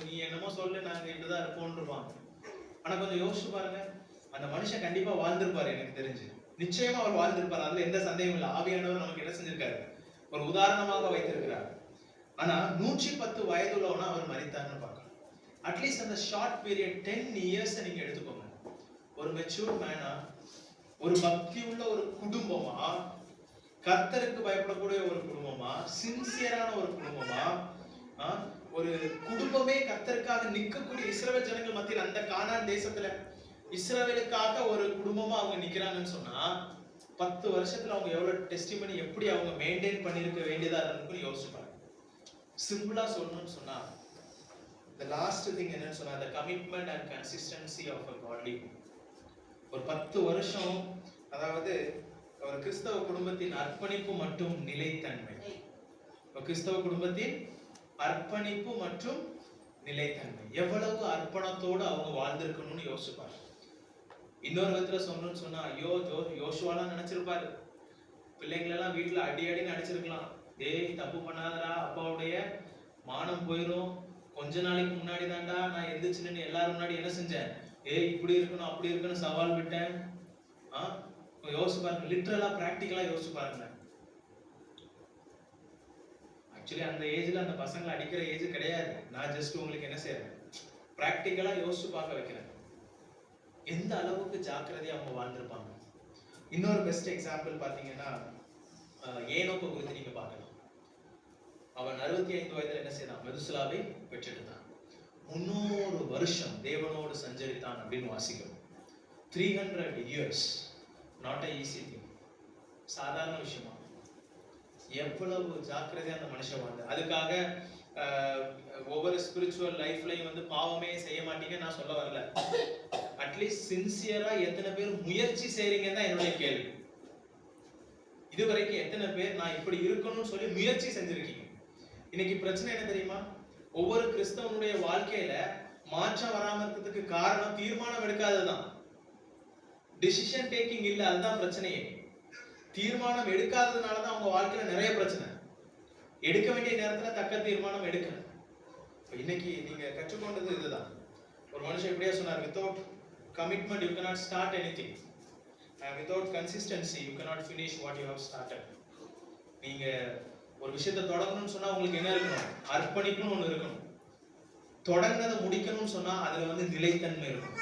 நீ என்னமோ சொல்லு, நாங்க இப்படிதான் இருப்போம்ன்றுவாங்க. ஆனா கொஞ்சம் யோசிச்சு பாருங்க, அந்த மனுஷன் கண்டிப்பா வாழ்ந்திருப்பாரு. எனக்கு தெரிஞ்சு நிச்சயமா அவர் வாழ்ந்திருப்பார். அதுல எந்த சந்தேகம் இல்லை. ஆவியானவர் நமக்கு என்ன செஞ்சிருக்காரு? ஒரு உதாரணமாக வைத்திருக்கிறார். ஆனா 110 வயதுள்ளவனா அவர் மரித்தார்னு பார்க்கலாம். அட்லீஸ்ட் அந்த ஷார்ட் பீரியட் 10 இயர்ஸ் நீங்க எடுத்துக்கோங்க. ஒரு மெச்சூர் மேனா, ஒரு பக்தி உள்ள ஒரு குடும்பமா, கர்த்தருக்கு பயப்படக்கூடிய ஒரு குடும்பமா, சின்சியரான ஒரு குடும்பமா, ஒரு குடும்பமே கர்த்தருக்காக நிற்கக்கூடிய இஸ்ரவேல் ஜனங்கள் மத்தியில் அந்த கானான் தேசத்துல இஸ்ரவேலுக்காக ஒரு குடும்பமா அவங்க நிக்கிறாங்கன்னு சொன்னா 10 வருஷத்துல அவங்க எவ்வளவு டெஸ்டிமனி எப்படி அவங்க மெயின்டைன் பண்ணிருக்க வேண்டியதா இருக்குன்னு யோசிச்சு பாருங்க. சிம்பிளா சொல்லணும்னு சொன்னா the last thing என்னன்னு சொன்னா the commitment and consistency of a godly. ஒரு 10 வருஷம், அதாவது ஒரு கிறிஸ்தவ குடும்பத்தின் அர்ப்பணிப்பு மற்றும் நிலைத்தன்மை. ஒரு கிறிஸ்தவ குடும்பத்தின் அர்ப்பணிப்பு மற்றும் நிலைத்தன்மை, எவ்வளவு அர்ப்பணத்தோடு அவங்க வாழ்ந்திருக்கணும்னு யோசிப்பாரு. இன்னொரு விதத்துல சொல்லணும்னு சொன்னா, ஐயோ யோசுவாலாம் நினைச்சிருப்பாரு, பிள்ளைங்களெல்லாம் வீட்டுல அடி அடின்னு அடிச்சிருக்கலாம். டேய் தப்பு பண்ணாதடா, அப்பாவுடைய மானம் போயிரும். கொஞ்ச நாளைக்கு முன்னாடி தாண்டா நான் எந்திரிச்சுன்னு எல்லாரும் முன்னாடி என்ன செஞ்சேன், இப்படி இருக்கணும் அப்படி இருக்கணும் சவால் விட்டேன். யோசிச்சு பாருங்க, லிட்டரலா பிராக்டிக்கலா யோசிச்சு பாருங்க. ஆக்சுவலி அந்த ஏஜ்ல அந்த பசங்களை அடிக்கிற ஏஜ் கிடையாது. நான் ஜஸ்ட் உங்களுக்கு என்ன செய்யறேன், பிராக்டிக்கலா யோசிச்சு பார்க்க வைக்கிறேன். எந்த அளவுக்கு ஜாக்கிரதையா அவங்க வாழ்ந்திருப்பாங்க. இன்னொரு பெஸ்ட் எக்ஸாம்பிள் பாத்தீங்கன்னா ஏனோக்கு குறித்து நீங்க பார்க்கலாம். அவன் 65 வயதுல என்ன செய்தான், மெதுசலாவை பெற்றெடுத்தான். 300 வருஷம் தேவனோடு சஞ்சரித்தான் அப்படின்னு வாசிக்கிறோம். 300 years, not a easy thing. சாதாரண விஷயமா? எவ்வளவு ஜாக்கிரதையா அந்த மனுஷன் வாழ்ந்த. அதுக்காக ஒவ்வொரு ஸ்பிரிச்சுவல் லைஃப்லயும் வந்து பாவமே செய்ய மாட்டீங்க நான் சொல்ல வரல. அட்லீஸ்ட் சின்சியரா எத்தனை பேர் முயற்சி செய்றீங்கன்னு தான் என்னுடைய கேள்வி. இதுவரைக்கும் எத்தனை பேர் நான் இப்படி இருக்கணும்னு சொல்லி முயற்சி செஞ்சிருக்கீங்க? இன்னைக்கு பிரச்சனை என்ன தெரியுமா? ஒவ்வொரு கிறிஸ்தவனுடைய வாழ்க்கையில மாற்றம் வராம இருக்கிறதுக்கு காரணம் தீர்மானம் எடுக்காததுதான். டிசிஷன் டேக்கிங் இல்ல, அதுதான் பிரச்சனையே. தீர்மானம் எடுக்காததுனாலதான் அவங்க வாழ்க்கையில நிறைய பிரச்சனை. எடுக்க வேண்டிய நேரத்துல தக்க தீர்மானம் எடுக்கல. இன்னைக்கு நீங்க கற்றுக்கொண்டது இதுதான். ஒரு மனுஷன் இப்படியே சொன்னார், without commitment you cannot start anything, without consistency you cannot finish what you have started. நீங்க ஒரு விஷயத்தை தொடங்கணும்னு சொன்னா உங்களுக்கு என்ன இருக்கணும், அர்ப்பணிப்புன்னு ஒண்ணு இருக்கணும். தொடங்கினதை முடிக்கணும்னு சொன்னா அதுல வந்து நிலைத்தன்மை இருக்கணும்.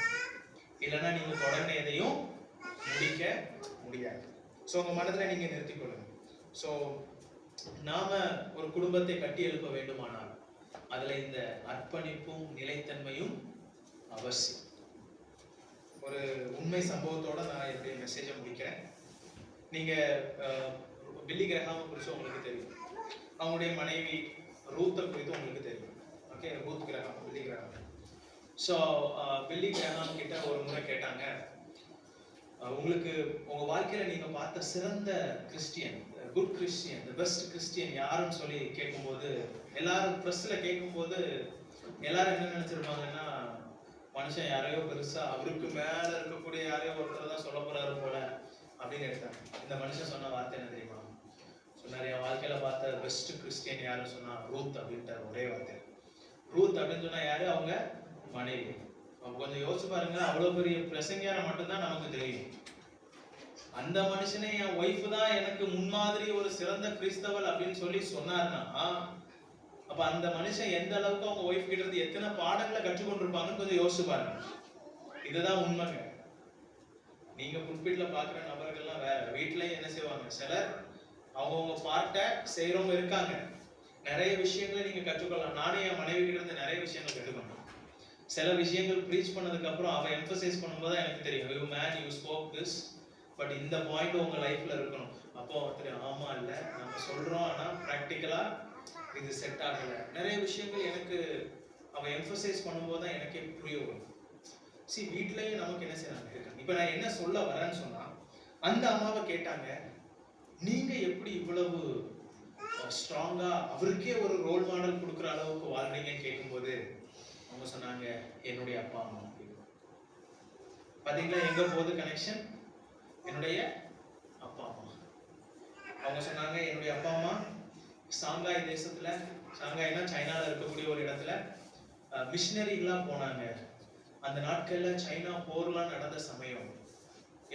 இல்லைன்னா நீங்க தொடங்கின எதையும் முடிக்க முடியாது. ஸோ உங்க மனதுல நீங்க நிறுத்திக் கொள்ளுங்க. ஸோ நாம ஒரு குடும்பத்தை கட்டி எழுப்ப வேண்டுமானால் அதுல இந்த அர்ப்பணிப்பும் நிலைத்தன்மையும் அவசியம். ஒரு உண்மை சம்பவத்தோட நான் என்னுடைய மெசேஜை முடிக்கிறேன். நீங்க பில்லி கிரஹாமை குறித்து உங்களுக்கு தெரியும், அவங்களுடைய மனைவி ரூத்தை குறித்து உங்களுக்கு தெரியும். ஓகே, ரூத் கிரஹாம், பில்லி கிரஹாம். ஸோ பில்லி கிரஹாம் கிட்ட ஒரு முறை கேட்டாங்க, உங்களுக்கு உங்க வாழ்க்கையில நீங்க பார்த்த சிறந்த Christian, good Christian, the best Christian யாருன்னு சொல்லி கேட்கும்போது, எல்லாரும் பிரஸ்ல கேட்கும்போது எல்லாரும் என்ன நினைச்சிருப்பாங்கன்னா, மனுஷன் யாரையோ பெருசா அவருக்கு மேல இருக்கக்கூடிய யாரையோ ஒருத்தர் தான் சொல்ல போறாரு போல அப்படின்னு எடுத்தாங்க. இந்த மனுஷன் சொன்ன வார்த்தை என்ன தெரியுமா? சொன்னாரு, என் வாழ்க்கையில பார்த்த பெஸ்ட் கிறிஸ்டியன் யாருன்னு சொன்னா ரூத் அப்படின்ட்டு ஒரே வார்த்தை. ரூத் அப்படின்னு சொன்னா யாரு? அவங்க மனைவி. கொஞ்சம் யோசிச்சு பாருங்க, அவ்வளவு பெரிய பிரசங்கியார மட்டும்தான் நமக்கு தெரியும். அந்த மனுஷனே என் ஒய்ஃப் தான் எனக்கு முன்மாதிரி ஒரு சிறந்த கிறிஸ்தவள் அப்படின்னு சொல்லி சொன்னார்னா, அப்ப அந்த மனுஷன் எந்த அளவுக்கு அவங்க ஒய்ஃப் கிட்ட இருந்து எத்தனை பாடங்களை கற்றுக்கொண்டிருப்பாங்கன்னு கொஞ்சம் யோசிச்சு பாருங்க. இதுதான் உண்மைங்க. நீங்க புல்பிட்ல பாக்குற நபர்கள்லாம் வேற, வீட்லயும் என்ன செய்வாங்க, சிலர் அவங்கவுங்க பார்ட்ட செய்யறவங்க இருக்காங்க. நிறைய விஷயங்களை நீங்க கற்றுக்கொள்ளலாம். நானே என் மனைவி கிட்ட இருந்து நிறைய விஷயங்கள் கற்றுக்கணும். சில விஷயங்கள் ப்ரீச் பண்ணதுக்கு அப்புறம் அவ எம்பசைஸ் பண்ணும்போது எனக்கு தெரியும், you man you spoke this, but இந்த பாயிண்ட் உங்க லைஃப்ல இருக்கணும். அப்போ தெரியும், ஆமா இல்ல நம்ம சொல்றோம், ஆனா பிராக்டிக்கலா இது செட் ஆகல. நிறைய விஷயங்கள் எனக்கு அவ எம்பசைஸ் பண்ணும்போது தான் எனக்கே புரிய வரும். சி, வீட்லயே நமக்கு என்ன செய்யறாங்க இருக்காங்க. இப்ப நான் என்ன சொல்ல வரேன்னு சொன்னா, அந்த அம்மாவை கேட்டாங்க, நீங்க எப்படி இவ்வளவு ஸ்ட்ராங்கா அவருக்கே ஒரு ரோல் மாடல் கொடுக்குற அளவுக்கு வாழ்றீங்கன்னு கேட்கும்போது அவங்க சொன்னாங்க, என்னுடைய அப்பா அம்மா. பாத்தீங்களா எங்க போகுது கனெக்ஷன்? என்னுடைய அப்பா அம்மா. அவங்க சொன்னாங்க, என்னுடைய அப்பா அம்மா சாங்காய் தேசத்துல, சாங்காய்னா சைனால இருக்கக்கூடிய ஒரு இடத்துல மிஷினரிலாம் போனாங்க. அந்த நாட்கள்ல சைனா போர்லாம் நடந்த சமயம்.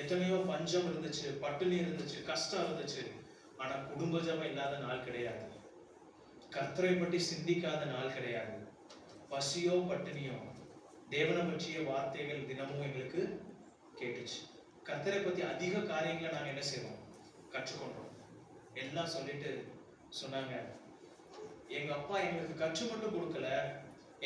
எத்தனையோ பஞ்சம் இருந்துச்சு, பட்டினி இருந்துச்சு, கஷ்டம் இருந்துச்சு. ஆனா குடும்ப ஜெபம் இல்லாத நாள் கிடையாது. கர்த்தரை பற்றி சிந்திக்காத நாள் கிடையாது. பசியோ பட்டினியோ தேவனை பற்றிய வார்த்தைகள் தினமும் எங்களுக்கு கேட்டுச்சு. கர்த்தரை பத்தி அதிக காரியங்களை நாங்க என்ன செய்வோம், கற்றுக்கொண்டோம். எல்லாம் சொல்லிட்டு சொன்னாங்க, எங்க அப்பா எங்களுக்கு கற்று மட்டும் கொடுக்கல,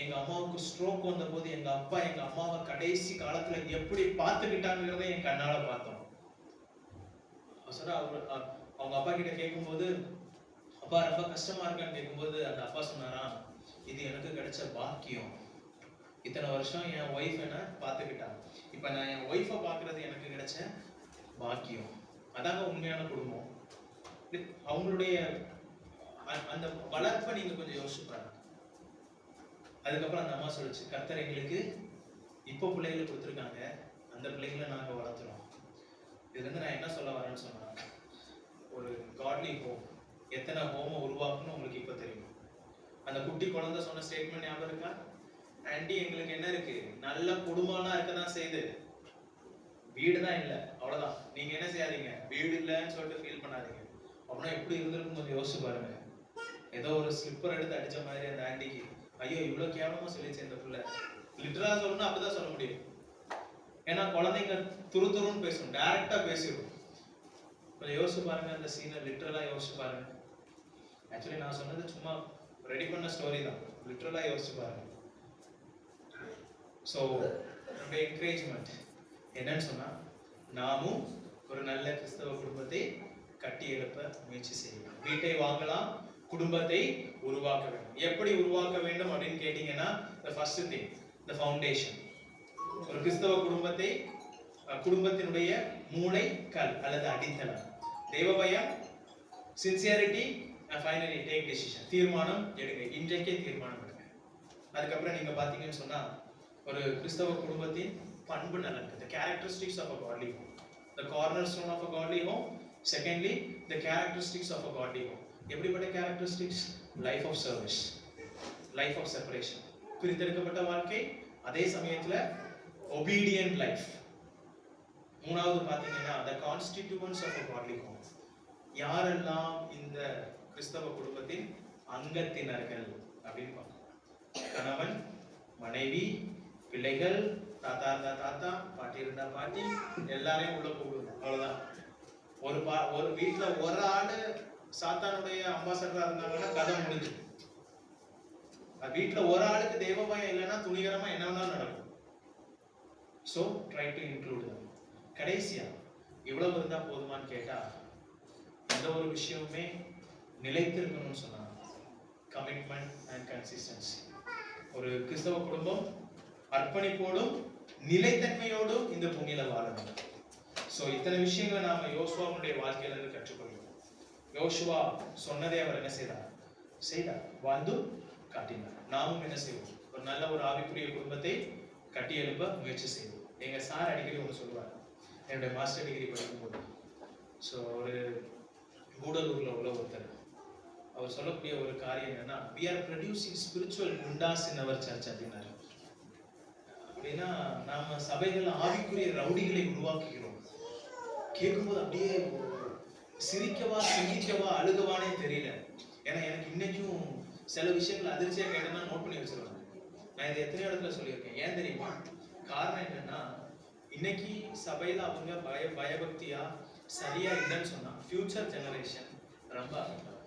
எங்க அம்மாவுக்கு ஸ்ட்ரோக் வந்த போது எங்க அப்பா எங்க அம்மாவை கடைசி காலத்துல எப்படி பார்த்துக்கிட்டாங்கிறத என் கண்ணால பார்த்தோம். அவங்க அப்பா கிட்ட கேட்கும்போது, அப்பா ரொம்ப கஷ்டமா இருக்கான்னு கேட்கும்போது அந்த அப்பா சொன்னாராம், இது எனக்கு கிடைச்ச பாக்கியம். இத்தனை வருஷம் என் ஒய்ஃப் என்ன பார்த்துக்கிட்டா, இப்ப நான் என் ஒய்ஃபை பார்க்கறது எனக்கு கிடைச்ச பாக்கியம். அதாங்க உண்மையான குடும்பம். அவங்களுடைய அந்த வளர்ப்பை நீங்க கொஞ்சம் யோசிச்சு பாருங்க. அதுக்கப்புறம் அந்த அம்மா சொல்லிச்சு, கர்த்தர் எங்களுக்கு இப்போ பிள்ளைகளை கொடுத்துருக்காங்க, அந்த பிள்ளைகளை நாங்க வளர்த்துறோம். இதுல இருந்து நான் என்ன சொல்ல வரேன்னு சொன்னா, ஒரு காட்லி ஹோம், எத்தனை ஹோமை உருவாக்கணும் உங்களுக்கு இப்ப தெரியும். அந்த குட்டி குழந்தை சொன்ன ஸ்டேட்மெண்ட் ஞாபகம் இருக்கா? ஆண்டி எங்களுக்கு என்ன இருக்கு, நல்ல குடும்பம்லாம் இருக்கதான் செய்யுது, வீடு தான் இல்லை, அவ்வளவுதான். நீங்க என்ன செய்யாதீங்க, வீடு இல்லைன்னு சொல்லிட்டு ஃபீல் பண்ணாதீங்க. அப்படின்னா எப்படி இருந்திருக்கும் கொஞ்சம் யோசிச்சு பாருங்க. ஏதோ ஒரு ஸ்லிப்பர் எடுத்து அடிச்ச மாதிரி அந்த ஆண்டிக்கு, ஐயோ இவ்வளவு கேவலமா சொல்லிச்சு இந்த பிள்ளை. லிட்டரா சொல்லணும் அப்படிதான் சொல்ல முடியும். ஏன்னா குழந்தைங்க துருன்னு பேசும், டைரக்டா பேசிடும். கொஞ்சம் யோசிச்சு பாருங்க அந்த சீனை, லிட்டரலா யோசிச்சு பாருங்க. ஆக்சுவலி நான் சொன்னது சும்மா ரெடி பண்ண ஸ்டோரி தான், லிட்டரலா யோசிச்சு பாருங்க. ஸோ நம்முடைய என்கரேஜ்மெண்ட் என்னன்னு சொன்னா, நாமும் ஒரு நல்ல கிறிஸ்தவ குடும்பத்தை கட்டி எழுப்ப முயற்சி செய்யலாம். வீட்டை வாங்கலாம், குடும்பத்தை உருவாக்க வேண்டும். எப்படி உருவாக்க வேண்டும் அப்படின்னு கேட்டீங்கன்னா, the first thing, the foundation. ஒரு கிறிஸ்தவ குடும்பத்தை, குடும்பத்தினுடைய மூளை கல் அல்லது அடித்தளம் தேவபயம், சின்சியரிட்டி, ஃபைனலி டேக் டெசிஷன். தீர்மானம் எடுங்க, இன்றைக்கே தீர்மானம் எடுங்க. அதுக்கப்புறம் நீங்க பாத்தீங்கன்னு சொன்னா, ஒரு கிறிஸ்தவ குடும்பத்தின் பண்பு நலன்கள், the characteristics of a godly home, the cornerstone of a godly home. Secondly, the characteristics of a godly home. எப்படிப்பட்ட characteristics? Life of service, life of separation, பிரித்தெடுக்கப்பட்ட வாழ்க்கை, அதே சமயத்துல obedient life. மூணாவது பாத்தீங்கன்னா, the constituents of a godly home. யாரெல்லாம் இந்த கிறிஸ்தவ குடும்பத்தின் அங்கத்தினர்கள் அப்படின்னு பார்க்கணும். கணவன், மனைவி, பிள்ளைகள், தாத்தா இருந்தா தாத்தா, பாட்டி இருந்தா பாட்டி, எல்லாரையும் உள்ள கூப்பிடுங்க. அவ்வளவுதான். ஒரு வீட்டுல ஒரு ஆளு சாத்தானுடைய அம்பாசடரா இருந்தாங்கன்னா கதை முடிஞ்சு. வீட்டுல ஒரு ஆளுக்கு தெய்வ பயம் இல்லைன்னா துணிகரமா என்ன வேணாலும் நடக்கும். So try to include. கடைசியா இவ்வளவு இருந்தா போதுமான்னு கேட்டா, எந்த ஒரு விஷயமுமே நிலைத்திருக்கணும்னு சொன்னா கமிட்மெண்ட் அண்ட் கன்சிஸ்டன்சி. ஒரு கிறிஸ்தவ குடும்பம் அர்ப்பணிப்போடும் நிலைத்தன்மையோடும் இந்த பூமியில வாழணும். சோ இத்தனை விஷயங்களை நாம யோசுவாவுடைய வாழ்க்கையில இருந்து கற்றுக்கொள்கிறோம். யோசுவா சொன்னதை அவர் என்ன செய்தார், வாழ்ந்து காட்டினார். நாமும் என்ன செய்வோம், ஒரு நல்ல ஒரு ஆவிக்குரிய குடும்பத்தை கட்டி எழுப்ப முயற்சி செய்வோம். எங்க சார் அடிக்கடி ஒன்று சொல்லுவார், என்னுடைய மாஸ்டர் டிகிரி படிக்கும்போது. ஸோ ஒரு கூடலூர்ல உள்ள ஒருத்தர் அவர் சொல்லக்கூடிய ஒரு காரியம் என்னன்னா, we are producing spiritual Goondas in our church அப்படின்னாரு. அப்படின்னா நாம சபைகள் ஆவிக்குரிய ரவுடிகளை உருவாக்குகிறோம். கேட்கும்போது அப்படியே சிரிக்கவா சிந்திக்கவா அழுகவானே தெரியல. ஏன்னா எனக்கு இன்னைக்கும் சில விஷயங்கள் அதிர்ச்சியா கேட்டேன்னா நோட் பண்ணி வச்சிருவாங்க. நான் இதை எத்தனை இடத்துல சொல்லியிருக்கேன். ஏன் தெரியுமா? காரணம் என்னன்னா, இன்னைக்கு சபையில அவங்க பயபக்தியா சரியா இல்லைன்னு சொன்னா ஃபியூச்சர் ஜெனரேஷன் ரொம்ப அஃபெக்ட் ஆகும்.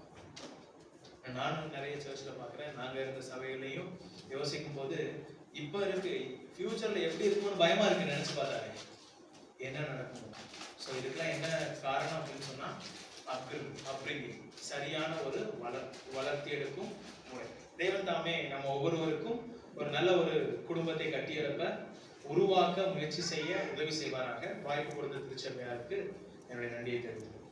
நானும் நிறைய சர்ச்சில் பார்க்குறேன். நாங்க இருந்த சபைகளையும் யோசிக்கும் போது இப்ப இருக்கு, ஃபியூச்சர்ல எப்படி இருக்கும்னு பயமா இருக்கு. நினைச்சு பார்த்தாரு என்ன நடக்கும். ஸோ இதுக்கெல்லாம் என்ன காரணம் அப்படின்னு சொன்னா அப்ரிங்கிங், சரியான ஒரு வளர்த்தி எடுக்கும் முறை. தேவன் தாமே நம்ம ஒவ்வொருவருக்கும் ஒரு நல்ல ஒரு குடும்பத்தை கட்டியெழுப்ப உருவாக்க முயற்சி செய்ய உதவி செய்வாராக. வாய்ப்பு கொடுத்த திருச்சபையாருக்கு என்னுடைய நன்றியை தெரிவித்துள்ளேன்.